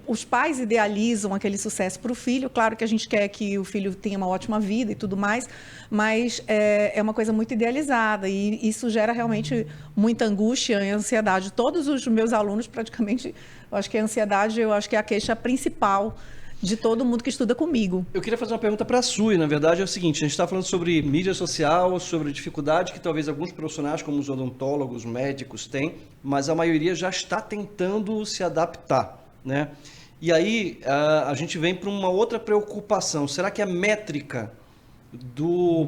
os pais idealizam aquele sucesso para o filho. Claro que a gente quer que o filho tenha uma ótima vida e tudo mais, mas é uma coisa muito idealizada e isso gera realmente muita angústia e ansiedade. Todos os meus alunos, praticamente, eu acho que a ansiedade, é a queixa principal de todo mundo que estuda comigo. Eu queria fazer uma pergunta para a Sui, na verdade é o seguinte, a gente está falando sobre mídia social, sobre dificuldade que talvez alguns profissionais, como os odontólogos, médicos, têm, mas a maioria já está tentando se adaptar, né? E aí a gente vem para uma outra preocupação, será que a métrica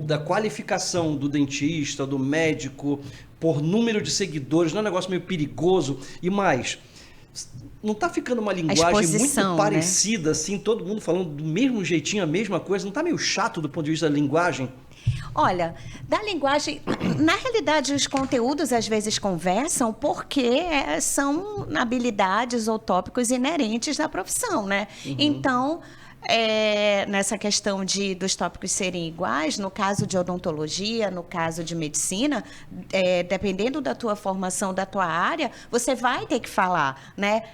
da qualificação do dentista, do médico, por número de seguidores, não é um negócio meio perigoso? E mais... Não está ficando uma linguagem muito parecida, assim, todo mundo falando do mesmo jeitinho, a mesma coisa? Não está meio chato do ponto de vista da linguagem? Olha, da linguagem, na realidade os conteúdos às vezes conversam porque são habilidades ou tópicos inerentes da profissão, né? Então... nessa questão dos tópicos serem iguais, no caso de odontologia, no caso de medicina, dependendo da tua formação, da tua área, você vai ter que falar, né?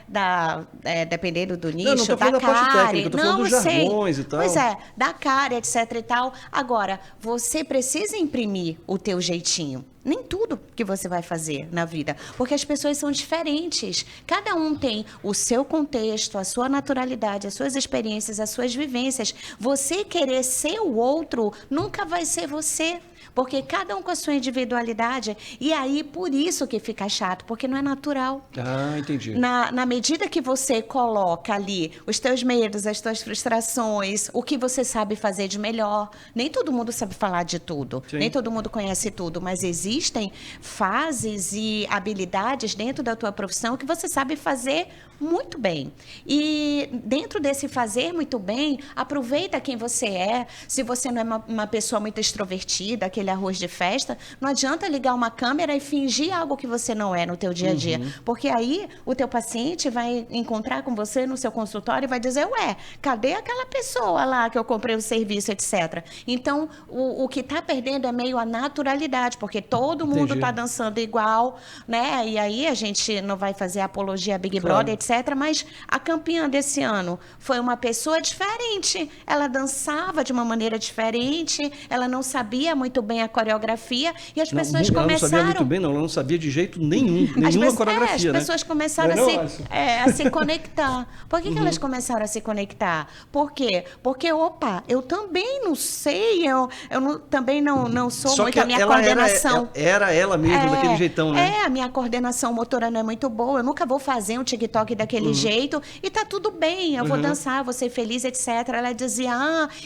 Dependendo do nicho, da parte técnica, eu tô falando dos jargões e tal. Pois da cara, etc e tal. Agora, você precisa imprimir o teu jeitinho. Nem tudo que você vai fazer na vida, porque as pessoas são diferentes. Cada um tem o seu contexto, a sua naturalidade, as suas experiências, as suas vivências. Você querer ser o outro nunca vai ser você, porque cada um com a sua individualidade. E aí, por isso que fica chato, porque não é natural. Ah, entendi. Na medida que você coloca ali os teus medos, as tuas frustrações, o que você sabe fazer de melhor. Nem todo mundo sabe falar de tudo, nem todo mundo conhece tudo, mas existem fases e habilidades dentro da tua profissão que você sabe fazer muito bem. E dentro desse fazer muito bem, aproveita quem você é. Se você não é uma pessoa muito extrovertida, aquele arroz de festa, não adianta ligar uma câmera e fingir algo que você não é no teu dia a dia. Porque aí o teu paciente vai encontrar com você no seu consultório e vai dizer, ué, cadê aquela pessoa lá que eu comprei o serviço, etc. Então, o que está perdendo é meio a naturalidade, porque todo mundo está dançando igual, né? E aí a gente não vai fazer apologia a Big Brother, etc. Mas a campeã desse ano foi uma pessoa diferente. Ela dançava de uma maneira diferente, ela não sabia muito bem a coreografia e as pessoas começaram... Ela não sabia muito bem, não. Ela não sabia de jeito nenhum, nenhuma coreografia, as pessoas começaram a se conectar. Por que elas começaram a se conectar? Por quê? Porque, opa, eu também não sei, também não sou muito a minha coordenação. era ela mesma, daquele jeitão, né? A minha coordenação motora não é muito boa, eu nunca vou fazer um TikTok daquele jeito, e tá tudo bem, eu vou dançar, vou ser feliz, etc. Ela dizia,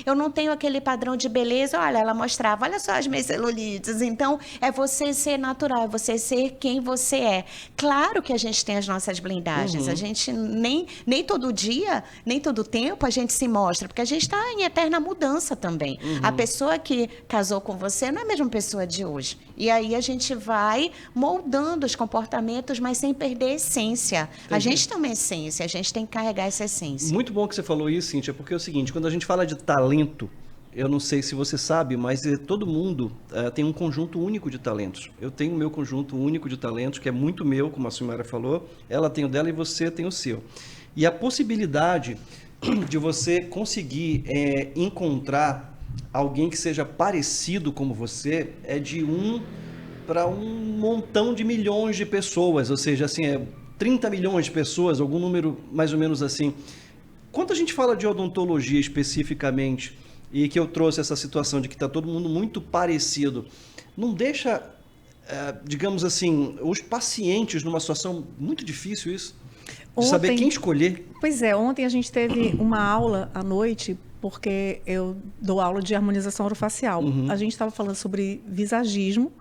eu não tenho aquele padrão de beleza, olha, ela mostrava, olha só as minhas celulites. Então, é você ser natural, é você ser quem você é. Claro que a gente tem as nossas blindagens, a gente nem todo dia, nem todo tempo a gente se mostra, porque a gente está em eterna mudança também. A pessoa que casou com você não é a mesma pessoa de hoje. E aí a gente vai moldando os comportamentos, mas sem perder a essência. A gente tem uma essência, a gente tem que carregar essa essência. Muito bom que você falou isso, Cíntia, porque é o seguinte, quando a gente fala de talento, eu não sei se você sabe, mas todo mundo tem um conjunto único de talentos. Eu tenho o meu conjunto único de talentos, que é muito meu, como a Silmara falou, ela tem o dela e você tem o seu. E a possibilidade de você conseguir encontrar alguém que seja parecido como você é de 1 para um montão de milhões de pessoas, ou seja, assim, 30 milhões de pessoas, algum número mais ou menos assim. Quando a gente fala de odontologia especificamente, e que eu trouxe essa situação de que está todo mundo muito parecido, não deixa, digamos assim, os pacientes numa situação muito difícil isso? De saber quem escolher? Pois é, ontem a gente teve uma aula à noite, porque eu dou aula de harmonização orofacial. A gente estava falando sobre visagismo,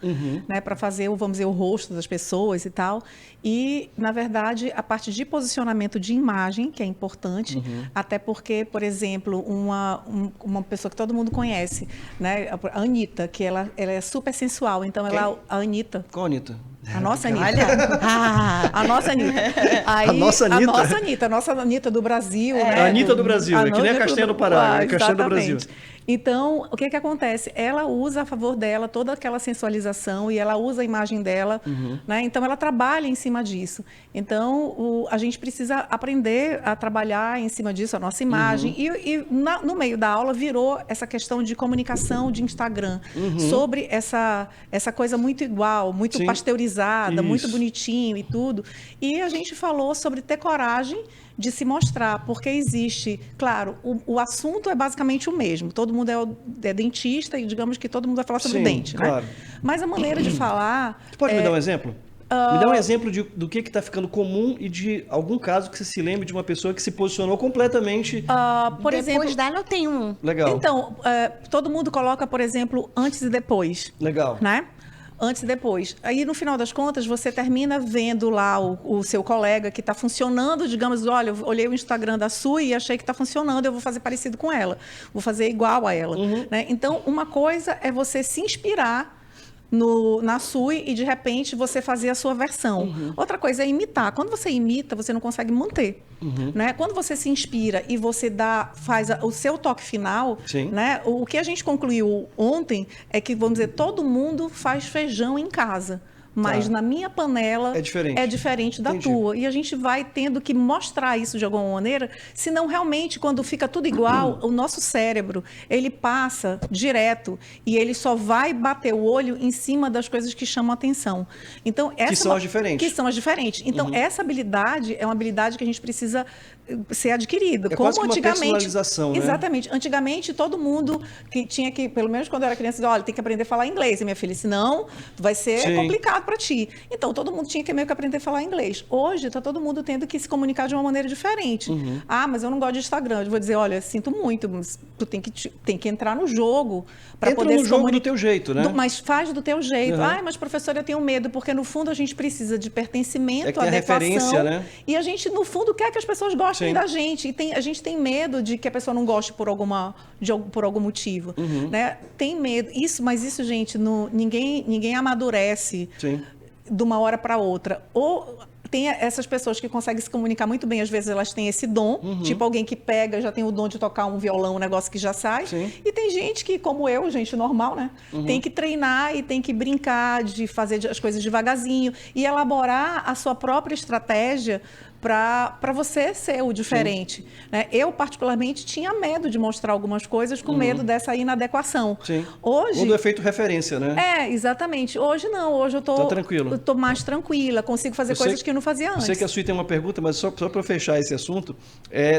né, para fazer, vamos dizer, o rosto das pessoas e tal. E, na verdade, a parte de posicionamento de imagem, que é importante, até porque, por exemplo, uma pessoa que todo mundo conhece, né, a Anitta, que ela é super sensual. Então, a Anitta. Qual a Anitta? A nossa Anitta. A nossa Anitta. Aí, a nossa Anitta? A nossa Anitta do Brasil. Né? A Anitta do Brasil, que nem a Castanha do Pará, a Castanha do Brasil. Então, o que acontece? Ela usa a favor dela toda aquela sensualização e ela usa a imagem dela, né? Então, ela trabalha em cima disso. Então, a gente precisa aprender a trabalhar em cima disso, a nossa imagem. No meio da aula, virou essa questão de comunicação de Instagram, sobre essa coisa muito igual, muito pasteurizada, muito bonitinho e tudo. E a gente falou sobre ter coragem de se mostrar, porque existe, claro, o assunto é basicamente o mesmo, todo mundo é dentista e digamos que todo mundo vai falar sobre o dente, claro, né? Mas a maneira de falar... Você pode me dar um exemplo? Me dá um exemplo do que está ficando comum e de algum caso que você se lembre de uma pessoa que se posicionou completamente... Por exemplo... Depois dela eu tenho um. Legal. Então, todo mundo coloca, por exemplo, antes e depois. Legal. Né? Antes e depois. Aí, no final das contas, você termina vendo lá o seu colega que está funcionando, digamos, olha, eu olhei o Instagram da Sui e achei que está funcionando, eu vou fazer parecido com ela, vou fazer igual a ela. Né? Então, uma coisa é você se inspirar na Sui e, de repente, você fazer a sua versão. Outra coisa é imitar. Quando você imita, você não consegue manter. Né? Quando você se inspira e você faz o seu toque final, né? O que a gente concluiu ontem é que, vamos dizer, todo mundo faz feijão em casa. Mas na minha panela é diferente da tua. E a gente vai tendo que mostrar isso de alguma maneira, senão realmente, quando fica tudo igual, o nosso cérebro, ele passa direto e ele só vai bater o olho em cima das coisas que chamam a atenção. Então, que são as diferentes. Que são as diferentes. Então, essa habilidade é uma habilidade que a gente precisa ser adquirida. Como quase antigamente, uma personalização, né? Exatamente. Antigamente, todo mundo que tinha que, pelo menos quando eu era criança, dizia, olha, tem que aprender a falar inglês, minha filha, senão vai ser complicado para ti. Então, todo mundo tinha que meio que aprender a falar inglês. Hoje, está todo mundo tendo que se comunicar de uma maneira diferente. Ah, mas eu não gosto de Instagram. Eu vou dizer, olha, sinto muito, mas tu tem que entrar no jogo para poder se comunicar. Entra no jogo do teu jeito, né? Mas faz do teu jeito. Ah, mas professora, eu tenho medo, porque no fundo a gente precisa de pertencimento, adequação. Referência, né? E a gente, no fundo, quer que as pessoas gostem da gente. E a gente tem medo de que a pessoa não goste por algum motivo. Né? Tem medo. Mas isso, gente, ninguém amadurece de uma hora para outra. Ou tem essas pessoas que conseguem se comunicar muito bem, às vezes elas têm esse dom, tipo alguém que pega, já tem o dom de tocar um violão, um negócio que já sai. E tem gente que, como eu, gente normal, né? Tem que treinar e tem que brincar, de fazer as coisas devagarzinho e elaborar a sua própria estratégia para você ser o diferente. Né? Eu, particularmente, tinha medo de mostrar algumas coisas com medo dessa inadequação. Sim. Hoje, Ou do efeito referência, né? Exatamente. Hoje não, hoje eu Tá tranquilo. eu tô mais tranquila, consigo fazer coisas que eu não fazia antes. Eu sei que a Sui tem uma pergunta, mas só para fechar esse assunto,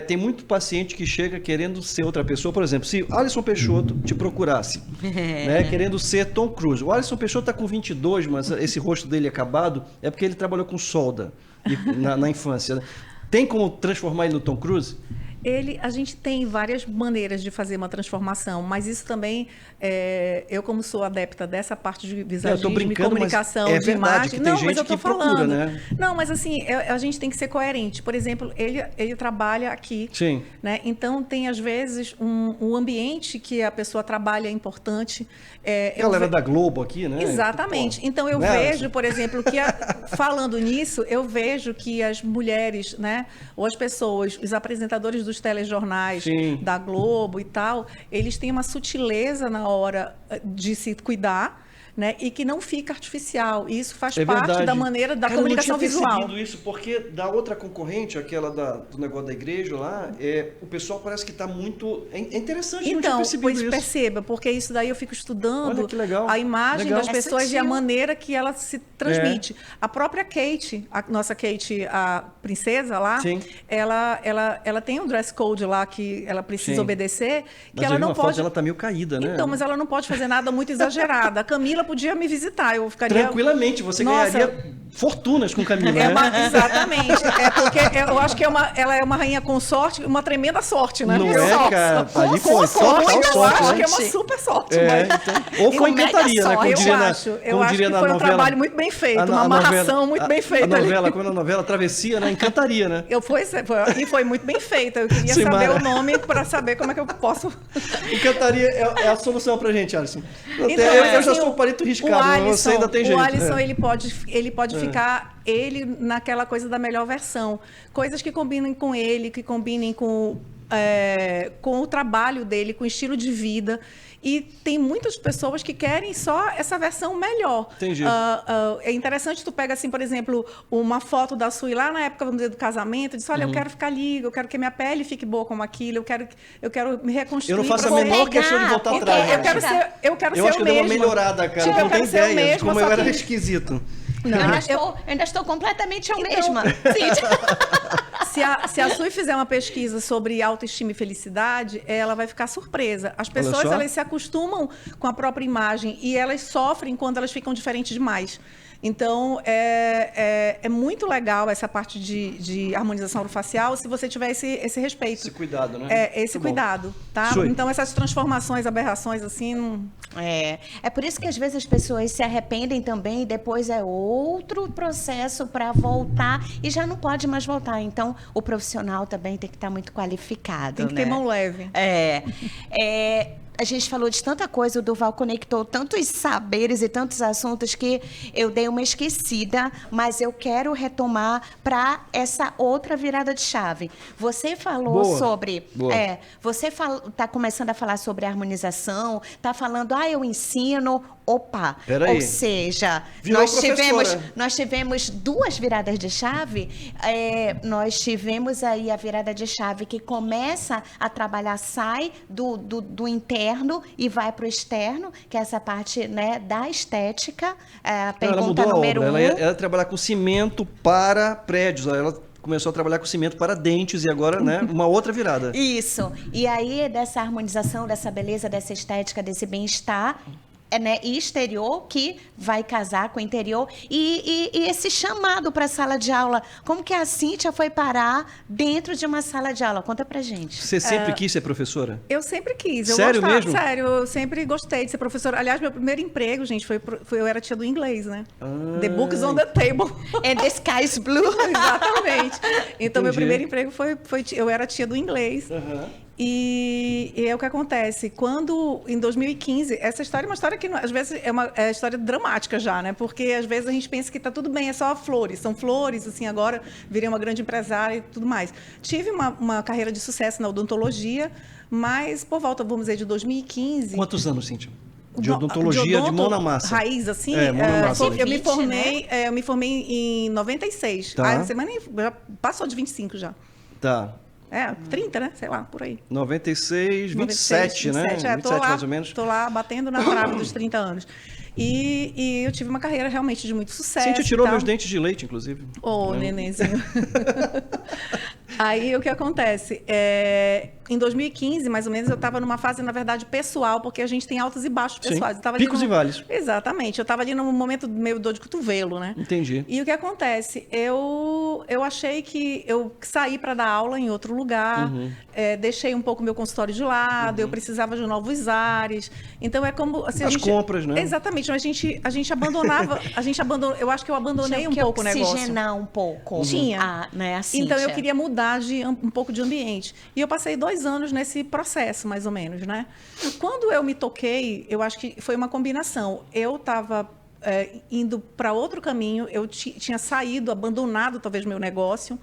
tem muito paciente que chega querendo ser outra pessoa. Por exemplo, se Alisson Peixoto te procurasse, né, querendo ser Tom Cruise. O Alisson Peixoto está com 22, mas esse rosto dele acabado é porque ele trabalhou com solda na infância. Né? Tem como transformar ele no Tom Cruise? A gente tem várias maneiras de fazer uma transformação, mas isso também, eu como sou adepta dessa parte de visagismo e comunicação é de verdade imagem, que tem não, gente mas eu tô que procura, falando. né? Não, mas assim, a gente tem que ser coerente. Por exemplo, ele trabalha aqui, Sim. né? Então tem às vezes um ambiente que a pessoa trabalha importante. Galera da Globo aqui, né? Exatamente. Então eu vejo, por exemplo, que falando nisso, eu vejo que as mulheres, né, ou as pessoas, os apresentadores dos telejornais, Sim. da Globo e tal, eles têm uma sutileza na hora de se cuidar, né? E que não fica artificial. E isso faz parte verdade. da maneira da comunicação eu não tinha visual. percebido isso, porque da outra concorrente, aquela do negócio da igreja lá, o pessoal parece que está muito... É interessante, não tinha Então, percebido pois isso. perceba, porque isso daí eu fico estudando Olha que legal. a imagem Legal. das pessoas e a sutil. maneira que ela se transmite. A própria Kate, a nossa Kate, a princesa lá, Sim. ela tem um dress code lá que ela precisa Sim. obedecer, que Mas ela eu vi não uma foto, pode... ela tá meio caída, né? Então, mas ela não pode fazer nada muito exagerado. A Camila podia me visitar, eu ficaria... Tranquilamente, você Nossa, ganharia fortunas com Camila, né? Exatamente. Porque eu acho que ela é uma rainha consorte, uma tremenda sorte, né? Não Porque é, só- cara? com Ali foi sorte, total eu sorte, acho né? que é uma super sorte. É, mas- então, ou foi mega encantaria, né? Como sorte. diria Eu acho que foi um trabalho muito bem feito, uma amarração muito bem feita A ali. novela, quando a novela Travessia, né? Encantaria, né? E foi muito bem feita. Eu queria Simara. saber o nome para saber como é que eu posso. Encantaria é a solução pra gente, Alisson. Então, eu mas, já assim, estou com o palito riscado, mas você ainda tem jeito. O Alisson, É. ele pode ficar naquela coisa da melhor versão. Coisas que combinem com ele, que combinem com o trabalho dele, com o estilo de vida. E tem muitas pessoas que querem só essa versão melhor. Entendi. É interessante, tu pega, assim, por exemplo, uma foto da Sui lá na época, vamos dizer, do casamento, diz, olha, eu quero ficar liga, eu quero que minha pele fique boa como aquilo, eu quero me reconstruir. Eu não faço a pra menor ser- questão de voltar porque atrás. Eu né? quero ser Eu acho que eu dei uma mesma. melhorada, cara. Tipo, Tu eu não tem quero ser eu ideia de mesma, como eu só era que- esquisito. Eu ainda estou completamente eu mesma. Cíntia. Se a Sui fizer uma pesquisa sobre autoestima e felicidade, ela vai ficar surpresa. As pessoas, só. elas se acostumam com a própria imagem e elas sofrem quando elas ficam diferentes demais. Então, é muito legal essa parte de harmonização orofacial se você tiver esse respeito. Esse cuidado, né? Esse Muito bom. cuidado, tá? Sui. Então, essas transformações, aberrações, assim, não... É por isso que às vezes as pessoas se arrependem também e depois é outro processo para voltar e já não pode mais voltar. Então, o profissional também tem que estar muito qualificado. Tem que ter mão leve. A gente falou de tanta coisa, o Durval conectou tantos saberes e tantos assuntos que eu dei uma esquecida, mas eu quero retomar para essa outra virada de chave. Você falou Boa. sobre... Boa. Você está começando a falar sobre harmonização, está falando, eu ensino... Opa! Peraí. Ou seja, Virou nós professora. tivemos duas viradas de chave. Nós tivemos aí a virada de chave que começa a trabalhar, sai do interno e vai para o externo, que é essa parte, né, da estética. Ela Pergunta mudou a número obra. 1. Ela ia trabalhar com cimento para prédios. Ela começou a trabalhar com cimento para dentes e agora, né, uma outra virada. Isso. E aí, dessa harmonização, dessa beleza, dessa estética, desse bem-estar, né, e exterior, que vai casar com o interior. E esse chamado para a sala de aula, como que a Cíntia foi parar dentro de uma sala de aula? Conta pra gente. Você sempre quis ser professora? Eu sempre quis. Sério mesmo? Sério, eu sempre gostei de ser professora. Aliás, meu primeiro emprego, gente, eu era tia do inglês, né? The book's on the table. And the sky is blue. Exatamente. Então, meu Entendi. primeiro emprego eu era tia do inglês. E é o que acontece. Quando, em 2015, essa história é uma história que, às vezes, é uma história dramática já, né? Porque, às vezes, a gente pensa que está tudo bem, é só flores. São flores, assim, agora virei uma grande empresária e tudo mais. Tive uma carreira de sucesso na odontologia, mas, por volta, vamos dizer, de 2015... Quantos anos, Cíntia? De odontologia, de mão na massa. Raiz, assim? Mão na massa. Eu me formei em 96. Tá. A semana já passou de 25 já. Tá. 30, né? Sei lá, por aí. 96, 27, né? 27, tô lá, mais ou menos. Tô lá batendo na trave dos 30 anos. E eu tive uma carreira realmente de muito sucesso. Cíntia tirou meus dentes de leite, inclusive. Nenenzinho. Aí, o que acontece? Em 2015, mais ou menos, eu estava numa fase, na verdade, pessoal, porque a gente tem altos e baixos pessoais. Sim. Picos e vales. Exatamente. Eu estava ali num momento meio dor de cotovelo, né? Entendi. E o que acontece? Eu achei que eu saí para dar aula em outro lugar, deixei um pouco meu consultório de lado, eu precisava de novos ares. Então, é como... Assim, compras, né? Exatamente. Mas a gente abandonava... eu acho que eu abandonei um pouco o negócio. Oxigenar um pouco. Tinha. Né, assim, então, eu queria mudar um pouco de ambiente. E eu passei 2 anos nesse processo, mais ou menos, né? Quando eu me toquei, eu acho que foi uma combinação. Eu estava indo para outro caminho, eu tinha saído, abandonado talvez meu negócio.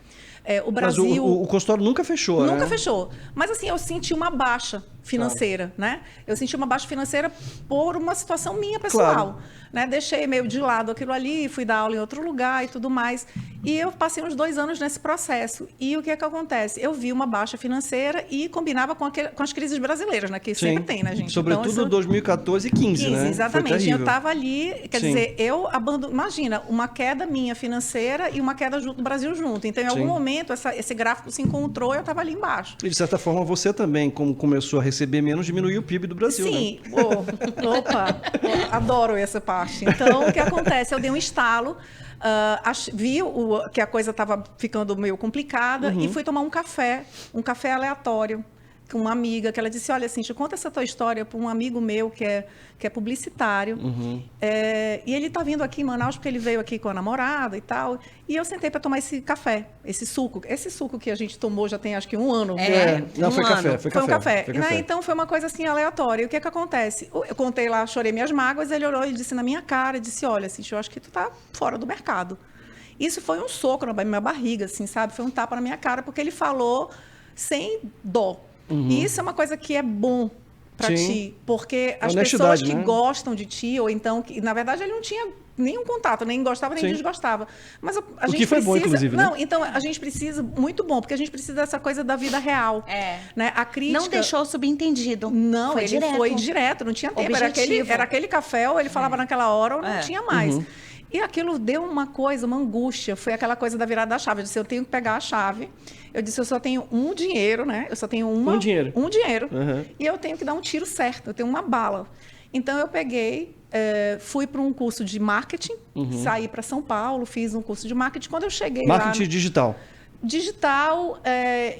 O Brasil... Mas o consultório nunca fechou, né? Nunca fechou. Mas assim, eu senti uma baixa financeira, né? Eu senti uma baixa financeira por uma situação minha pessoal. Claro. Né? Deixei meio de lado aquilo ali, fui dar aula em outro lugar e tudo mais. E eu passei uns 2 anos nesse processo. E o que é que acontece? Eu vi uma baixa financeira e combinava com as crises brasileiras, né? Que sempre tem, né, gente? Sobretudo então, 2014 e 15, né? Exatamente. Eu estava ali, quer dizer, eu abandono... Imagina, uma queda minha financeira e uma queda do Brasil junto. Então, em algum momento, esse gráfico se encontrou e eu estava ali embaixo. E, de certa forma, você também, como começou a receber menos, diminuiu o PIB do Brasil, Sim. né? Opa, adoro essa parte. Então, o que acontece? Eu dei um estalo, vi que a coisa estava ficando meio complicada e fui tomar um café aleatório com uma amiga, que ela disse, olha, Cíntia, conta essa tua história para um amigo meu que é publicitário. E ele está vindo aqui em Manaus porque ele veio aqui com a namorada e tal. E eu sentei para tomar esse café, esse suco que a gente tomou já tem acho que 1 ano. Não, foi café. Foi um café. Então foi uma coisa assim aleatória. E o que acontece? Eu contei lá, chorei minhas mágoas, ele olhou e disse na minha cara, disse, olha, Cíntia, eu acho que tu tá fora do mercado. Isso foi um soco na minha barriga, assim, sabe? Foi um tapa na minha cara, porque ele falou sem dó. E isso é uma coisa que é bom para ti, porque as pessoas que gostam de ti, ou então, que na verdade ele não tinha nenhum contato, nem gostava nem desgostava. Mas a gente foi precisa... bom, inclusive, Não, né? então a gente precisa, muito bom, porque a gente precisa dessa coisa da vida real. Né? A crítica... Não deixou subentendido. Não, foi direto, não tinha tempo. Era aquele café, ou ele falava naquela hora, ou não tinha mais. E aquilo deu uma coisa, uma angústia. Foi aquela coisa da virada da chave. Eu disse, eu tenho que pegar a chave. Eu disse, eu só tenho um dinheiro, né? Eu só tenho um dinheiro. E eu tenho que dar um tiro certo. Eu tenho uma bala. Então, eu peguei, fui para um curso de marketing. Saí para São Paulo, fiz um curso de marketing. Quando eu cheguei Marketing digital.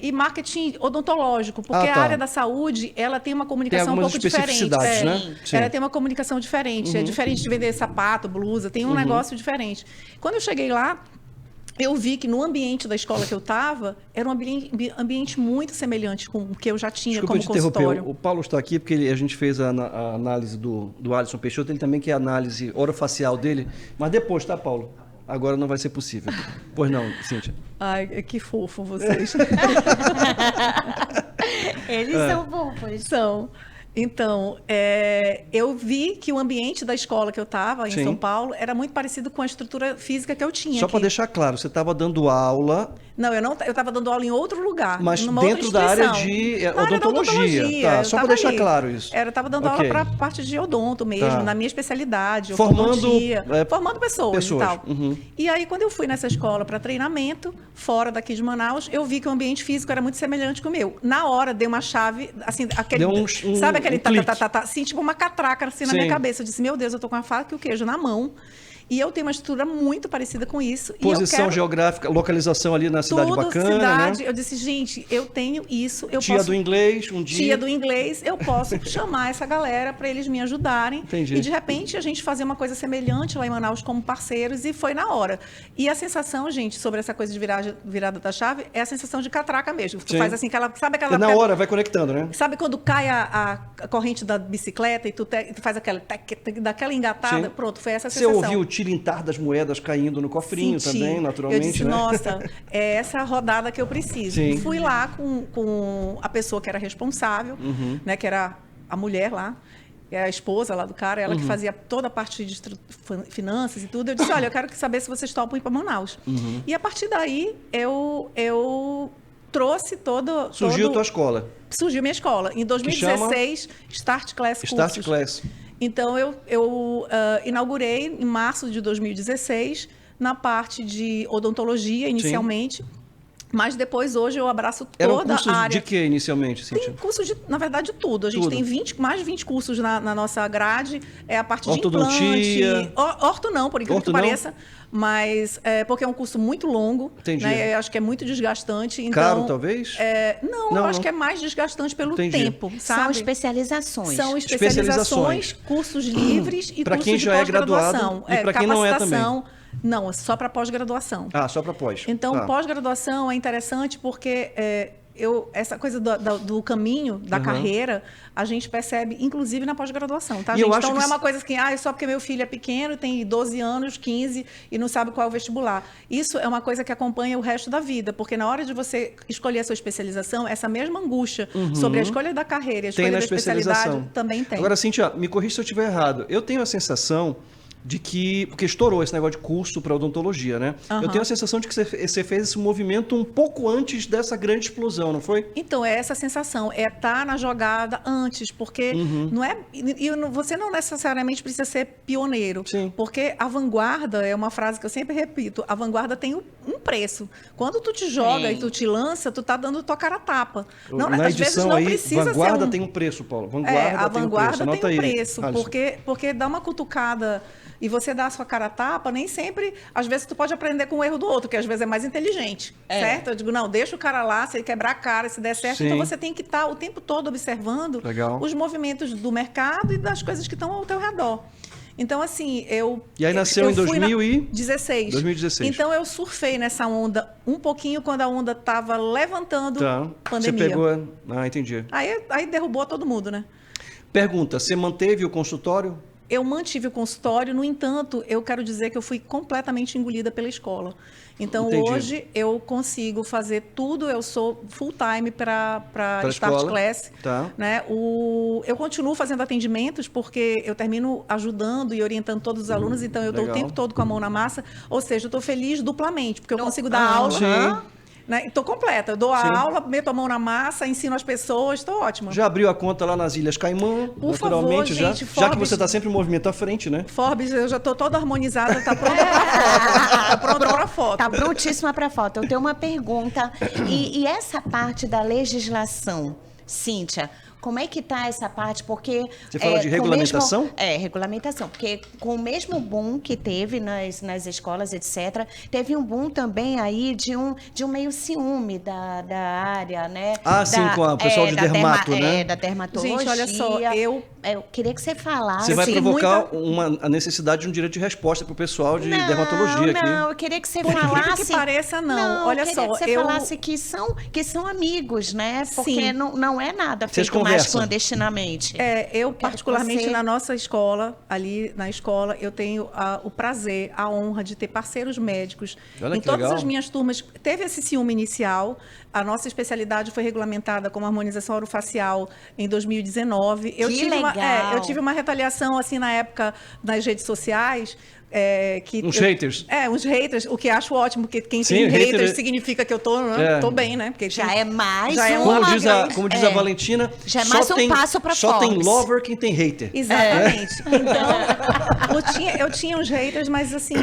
E marketing odontológico, porque a área da saúde, ela tem uma comunicação um pouco diferente. Né? Ela tem uma comunicação diferente. É diferente de vender sapato, blusa, tem um negócio diferente. Quando eu cheguei lá, eu vi que no ambiente da escola que eu estava, era um ambiente muito semelhante com o que eu já tinha como consultório. O Paulo está aqui porque a gente fez a análise do Alisson Peixoto, ele também quer a análise orofacial dele, mas depois, tá, Paulo? Agora não vai ser possível. Pois não, Cíntia? Ai, que fofo vocês. Eles são fofos. São. Então, eu vi que o ambiente da escola que eu estava, em São Paulo, era muito parecido com a estrutura física que eu tinha. Só para deixar claro, você estava dando aula... Não, eu estava dando aula em outro lugar. Mas dentro da área de odontologia. Tá, só para deixar claro isso. Eu estava dando aula para a parte de odonto mesmo, na minha especialidade, formando pessoas e tal. E aí, quando eu fui nessa escola para treinamento, fora daqui de Manaus, eu vi que o ambiente físico era muito semelhante com o meu. Na hora, dei uma chave, assim, aquele... Sabe aquele assim, tipo uma catraca assim na minha cabeça. Eu disse, meu Deus, eu tô com a faca e o queijo na mão. E eu tenho uma estrutura muito parecida com isso. Posição geográfica, localização ali na cidade bacana, né? Eu disse, gente, eu tenho isso. Do inglês, um dia. Tia do inglês, eu posso chamar essa galera para eles me ajudarem. Entendi. E de repente a gente fazer uma coisa semelhante lá em Manaus como parceiros e foi na hora. E a sensação, gente, sobre essa coisa de virada da chave é a sensação de catraca mesmo. Tu faz assim, sabe aquela... Na hora, vai conectando, né? Sabe quando cai a corrente da bicicleta e tu faz daquela engatada? Sim. Pronto, foi essa sensação. Você ouviu o tilintar das moedas caindo no cofrinho também, naturalmente, eu disse, né? Nossa, é essa rodada que eu preciso. Sim. Fui lá com a pessoa que era responsável, né, que era a mulher lá, é a esposa lá do cara, ela que fazia toda a parte de finanças e tudo. Eu disse, olha, eu quero saber se vocês topam ir para Manaus. E a partir daí, eu trouxe todo... Surgiu a tua escola. Surgiu minha escola. Em 2016, Start Class Cursos. Start Class. Então, eu inaugurei em março de 2016, na parte de odontologia, inicialmente. Mas depois, hoje, eu abraço toda a área. De que inicialmente, Cíntia? Tem curso de, na verdade, de tudo. A gente tem mais de 20 cursos na nossa grade. É a parte Ortodontia. de implante. Orto não, por incrível que pareça. Mas, porque é um curso muito longo. Entendi. Né? Eu acho que é muito desgastante. Então, caro, talvez? Não, eu acho que é mais desgastante pelo tempo, sabe? São especializações. São especializações, cursos livres e pra cursos quem de já é pós-graduação. graduado e para quem não é também. Não, é só para pós-graduação. Ah, só para pós. Então, pós-graduação é interessante porque essa coisa do caminho, da carreira, a gente percebe, inclusive, na pós-graduação, tá, gente? Então, não é uma coisa assim, só porque meu filho é pequeno, tem 12 anos, 15, e não sabe qual é o vestibular. Isso é uma coisa que acompanha o resto da vida, porque na hora de você escolher a sua especialização, essa mesma angústia sobre a escolha da carreira e a escolha da especialidade também tem. Agora, Cíntia, me corrija se eu estiver errado. Eu tenho a sensação de que... Porque estourou esse negócio de curso para odontologia, né? Eu tenho a sensação de que você fez esse movimento um pouco antes dessa grande explosão, não foi? Então, é essa sensação. É estar na jogada antes, porque não é... Você não necessariamente precisa ser pioneiro. Sim. Porque a vanguarda, é uma frase que eu sempre repito, a vanguarda tem um preço. Quando tu te joga e tu te lança, tu tá dando tua cara a tapa. Não, na às vezes edição não aí, precisa vanguarda ser tem um preço, Paulo. A vanguarda tem um preço, Alisson. porque dá uma cutucada e você dá a sua cara a tapa, nem sempre... Às vezes tu pode aprender com o erro do outro, que às vezes é mais inteligente, certo? Eu digo, não, deixa o cara lá, se ele quebrar a cara, se der certo. Sim. Então você tem que estar o tempo todo observando os movimentos do mercado e das coisas que estão ao teu redor. Então, assim, E aí nasceu em 2016. 2016. Então, eu surfei nessa onda um pouquinho quando a onda estava levantando pandemia. Você pegou... Ah, entendi. Aí derrubou todo mundo, né? Pergunta, você manteve o consultório? Eu mantive o consultório, no entanto, eu quero dizer que eu fui completamente engolida pela escola. Então, hoje, eu consigo fazer tudo, eu sou full-time para Start Class. Né? Eu continuo fazendo atendimentos, porque eu termino ajudando e orientando todos os alunos, então eu estou o tempo todo com a mão na massa. Ou seja, eu estou feliz duplamente, porque eu consigo dar aula... Né? Estou completa, eu dou a aula, meto a mão na massa, ensino as pessoas, estou ótima. Já abriu a conta lá nas Ilhas Caimã? Por favor, gente, já que você está sempre em movimento à frente, né? Forbes, eu já estou toda harmonizada, está pronta para foto. Está pronta para foto. Está prontíssima para foto. Eu tenho uma pergunta. E essa parte da legislação, Cíntia, como é que está essa parte? Porque... Você fala de regulamentação? Regulamentação. Porque com o mesmo boom que teve nas escolas, etc., teve um boom também aí de um meio ciúme da área, né? Sim, com o pessoal de dermato, né? Da dermatologia. Gente, olha só, eu queria que você falasse. Você vai provocar a necessidade de um direito de resposta para o pessoal de dermatologia aqui. Não, eu queria que você falasse... que pareça, não. Olha só, eu queria que você falasse que são amigos, né? Porque não é nada feito mais clandestinamente. Eu particularmente na nossa escola, ali na escola, eu tenho o prazer, a honra de ter parceiros médicos. Olha em que todas legal. as minhas turmas, teve esse ciúme inicial. A nossa especialidade foi regulamentada como harmonização orofacial em 2019. Eu tive uma retaliação assim na época nas redes sociais. Uns haters. Uns haters, o que acho ótimo, porque quem tem haters significa que eu tô bem, né? Porque já é mais como diz a Valentina, já é mais um passo para só tem lover quem tem hater. Exatamente. Então, eu tinha uns haters, mas assim,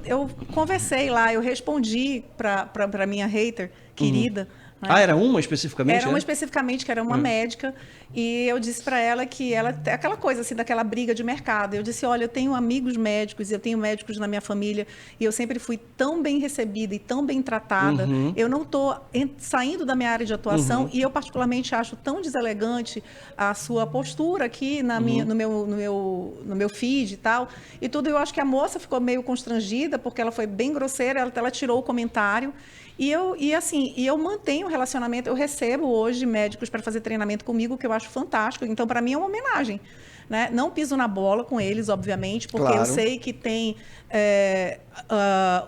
eu conversei lá, eu respondi para minha hater querida. Né? Era uma especificamente? Era uma especificamente, que era uma médica, e eu disse para ela que aquela coisa assim, daquela briga de mercado. Eu disse, olha, eu tenho amigos médicos, eu tenho médicos na minha família, e eu sempre fui tão bem recebida e tão bem tratada. Eu não estou saindo da minha área de atuação, e eu particularmente acho tão deselegante a sua postura aqui no meu feed e tal. E tudo, eu acho que a moça ficou meio constrangida, porque ela foi bem grosseira, ela tirou o comentário. E eu mantenho o relacionamento, eu recebo hoje médicos para fazer treinamento comigo, que eu acho fantástico. Então, para mim, é uma homenagem. Né? Não piso na bola com eles, obviamente, porque eu sei que tem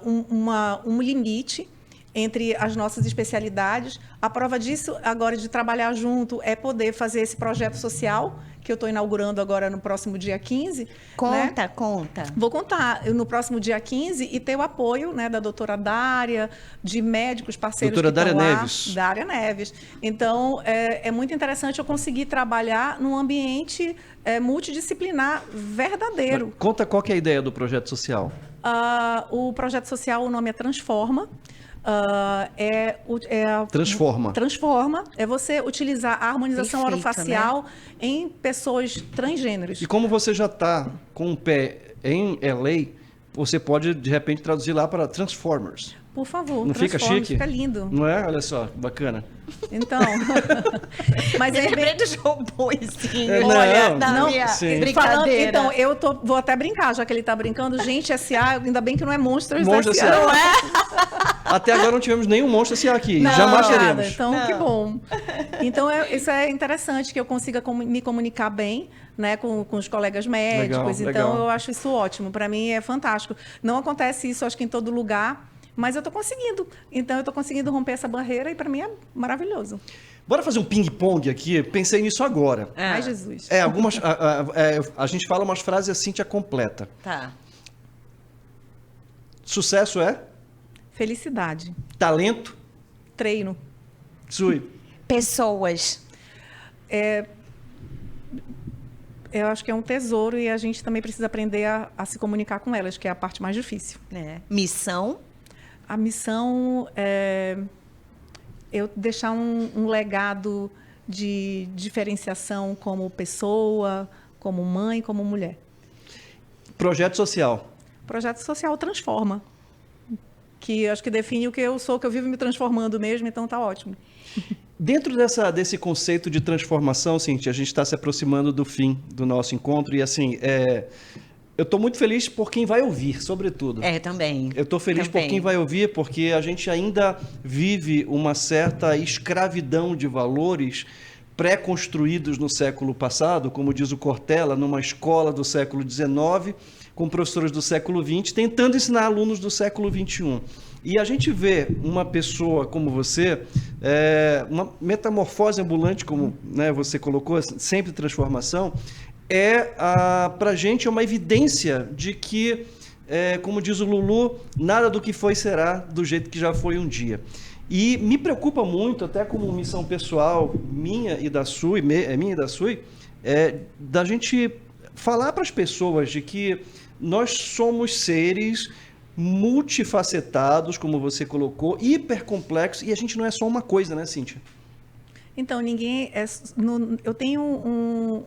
um limite entre as nossas especialidades. A prova disso, agora, de trabalhar junto, é poder fazer esse projeto social, que eu estou inaugurando agora no próximo dia 15. Conta, né? conta. Vou contar no próximo dia 15 e ter o apoio, né, da doutora Dária, de médicos parceiros Doutora que estão Dária lá. Neves. Dária Neves. Então, é muito interessante eu conseguir trabalhar num ambiente multidisciplinar verdadeiro. Conta qual que é a ideia do projeto social. O projeto social, o nome é Transforma. Transforma. Transforma é você utilizar a harmonização Perfeito, orofacial em pessoas transgêneros. E como você já está com o pé em LA, você pode, de repente, traduzir lá para Transformers. Por favor, Não fica transforme, chique? fica lindo. Não é? Olha só, bacana. Então, mas Me é lembrei bem... dos robôzinhos. É, Olha, não, da não, minha sim. brincadeira. Então, vou até brincar, já que ele está brincando. Gente, SA, ainda bem que não é Monstros Monstros SA. S.A. Não é? Até agora não tivemos nenhum monstro assim aqui. Não, Jamais nada. teremos. Então, Não. que bom. Então, isso é interessante, que eu consiga me comunicar bem, né, com os colegas médicos. Legal, Então, legal. eu acho isso ótimo. Para mim, é fantástico. Não acontece isso, acho que em todo lugar, mas eu estou conseguindo. Então, eu estou conseguindo romper essa barreira e, para mim, é maravilhoso. Bora fazer um ping-pong aqui? Pensei nisso agora. Ai, Jesus. A gente fala umas frases e a Cíntia completa. Tá. Sucesso é? Felicidade. Talento? Treino. Sui. Pessoas. Eu acho que é um tesouro e a gente também precisa aprender a se comunicar com elas, que é a parte mais difícil. Missão. A missão é eu deixar um legado de diferenciação como pessoa, como mãe, como mulher. Projeto social. O projeto social transforma, que eu acho que define o que eu sou, que eu vivo me transformando mesmo, então tá ótimo. Dentro desse conceito de transformação, Cíntia, a gente está se aproximando do fim do nosso encontro e, assim, eu estou muito feliz por quem vai ouvir, sobretudo. Também. Eu estou feliz por quem vai ouvir, porque a gente ainda vive uma certa escravidão de valores pré-construídos no século passado, como diz o Cortella, numa escola do século XIX, com professores do século XX, tentando ensinar alunos do século XXI. E a gente vê uma pessoa como você, uma metamorfose ambulante, como, né, você colocou, sempre transformação, para a gente é uma evidência de que, como diz o Lulu, nada do que foi será do jeito que já foi um dia. E me preocupa muito, até como missão pessoal minha e da Sui, da gente falar para as pessoas de que nós somos seres multifacetados, como você colocou, hipercomplexos, e a gente não é só uma coisa, né, Cíntia? Então, eu tenho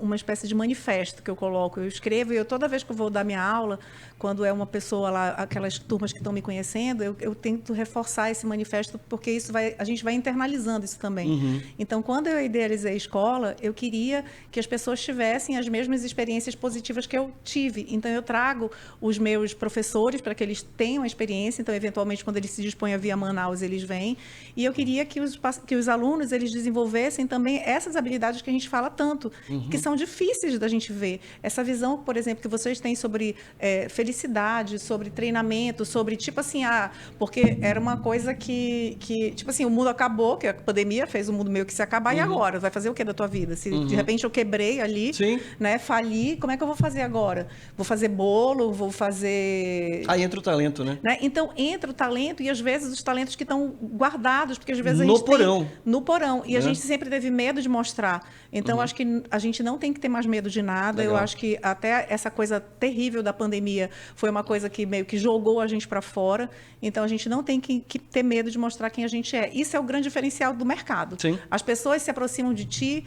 uma espécie de manifesto que eu coloco, eu escrevo, e toda vez que eu vou dar minha aula, quando é uma pessoa lá, aquelas turmas que estão me conhecendo, eu tento reforçar esse manifesto, porque a gente vai internalizando isso também. Uhum. Então, quando eu idealizei a escola, eu queria que as pessoas tivessem as mesmas experiências positivas que eu tive. Então, eu trago os meus professores para que eles tenham a experiência, então, eventualmente, quando eles se dispõem a vir a Manaus, eles vêm. E eu queria que os alunos, eles desenvolvessem também essas habilidades que a gente fala tanto, que são difíceis da gente ver. Essa visão, por exemplo, que vocês têm sobre felicidade, sobre treinamento, sobre, tipo assim, porque era uma coisa que tipo assim, o mundo acabou, que a pandemia fez o mundo meio que se acabar, e agora? Vai fazer o que da tua vida? Se de repente eu quebrei ali, Sim. né, fali, como é que eu vou fazer agora? Vou fazer bolo, vou fazer... Aí entra o talento, né? Então, entra o talento e, às vezes, os talentos que estão guardados, porque, às vezes, a No gente porão. no porão. E a Né? gente sempre teve medo de mostrar. Então, acho que a gente não tem que ter mais medo de nada. Legal. Eu acho que até essa coisa terrível da pandemia foi uma coisa que meio que jogou a gente para fora. Então, a gente não tem que ter medo de mostrar quem a gente é. Isso é o grande diferencial do mercado. Sim. As pessoas se aproximam de ti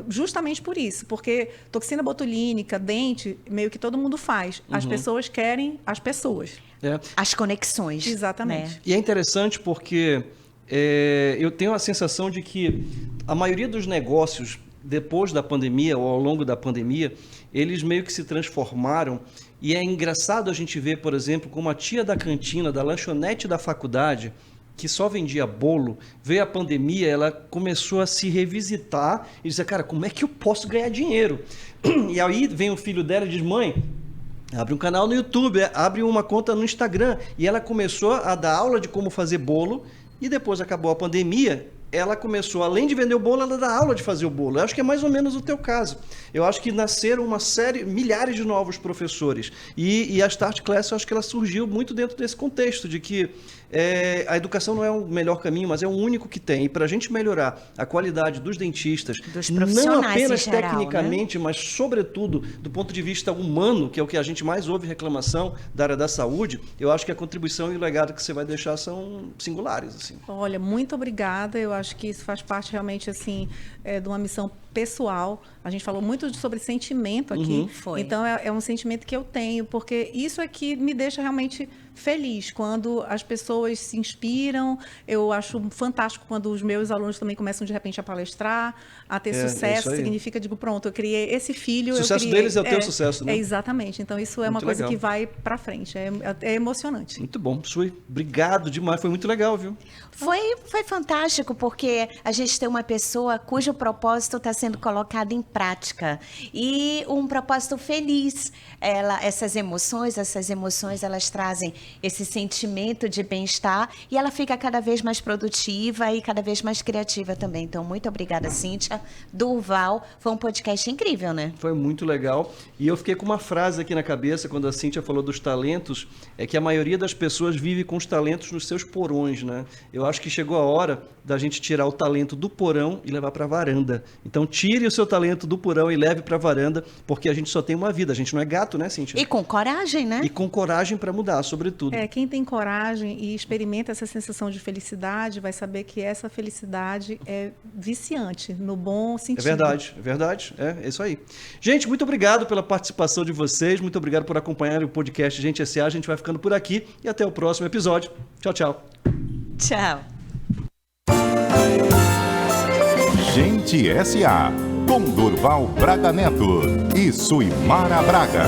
justamente por isso, porque toxina botulínica, dente, meio que todo mundo faz. As pessoas querem as pessoas. As conexões. Exatamente. Né? E é interessante porque eu tenho a sensação de que a maioria dos negócios, depois da pandemia ou ao longo da pandemia, eles meio que se transformaram. E é engraçado a gente ver, por exemplo, como a tia da cantina, da lanchonete da faculdade, que só vendia bolo, veio a pandemia, ela começou a se revisitar e dizer, cara, como é que eu posso ganhar dinheiro? E aí vem o filho dela e diz, mãe, abre um canal no YouTube, abre uma conta no Instagram. E ela começou a dar aula de como fazer bolo e depois acabou a pandemia ela começou, além de vender o bolo, ela dá aula de fazer o bolo. Eu acho que é mais ou menos o teu caso. Eu acho que nasceram milhares de novos professores. E a Start Class, eu acho que ela surgiu muito dentro desse contexto, de que a educação não é o melhor caminho, mas é o único que tem. E para a gente melhorar a qualidade dos dentistas, Dos não profissionais apenas em geral, tecnicamente, mas sobretudo do ponto de vista humano, que é o que a gente mais ouve reclamação da área da saúde, eu acho que a contribuição e o legado que você vai deixar são singulares, assim. Olha, muito obrigada. Eu acho que isso faz parte realmente assim de uma missão pessoal. A gente falou muito sobre sentimento aqui. Foi. Então é um sentimento que eu tenho, porque isso é que me deixa realmente feliz quando as pessoas se inspiram. Eu acho fantástico quando os meus alunos também começam de repente a palestrar, a ter sucesso. isso aí. Significa, digo, pronto, eu criei esse filho. O sucesso deles é o teu sucesso, né? Exatamente. Então isso é Muito uma coisa legal. que vai para frente. É emocionante. Muito bom, Sui. Obrigado demais, foi muito legal, viu? Foi fantástico, porque a gente tem uma pessoa cujo propósito está sendo colocado em prática. E um propósito feliz. Essas emoções, elas trazem esse sentimento de bem-estar e ela fica cada vez mais produtiva e cada vez mais criativa também. Então, muito obrigada, Cíntia. Durval, foi um podcast incrível, né? Foi muito legal. E eu fiquei com uma frase aqui na cabeça quando a Cíntia falou dos talentos, é que a maioria das pessoas vive com os talentos nos seus porões, né? Eu acho que chegou a hora da gente tirar o talento do porão e levar para a varanda. Então, tire o seu talento do porão e leve para a varanda, porque a gente só tem uma vida. A gente não é gato, né, Cíntia? E com coragem, né? E com coragem para mudar, sobretudo. Quem tem coragem e experimenta essa sensação de felicidade vai saber que essa felicidade é viciante, no bom sentido. É verdade. É isso aí. Gente, muito obrigado pela participação de vocês. Muito obrigado por acompanhar o podcast Gente S.A. A gente vai ficando por aqui e até o próximo episódio. Tchau, tchau. Tchau. Gente S.A. com Durval Braga Neto e Suimara Braga.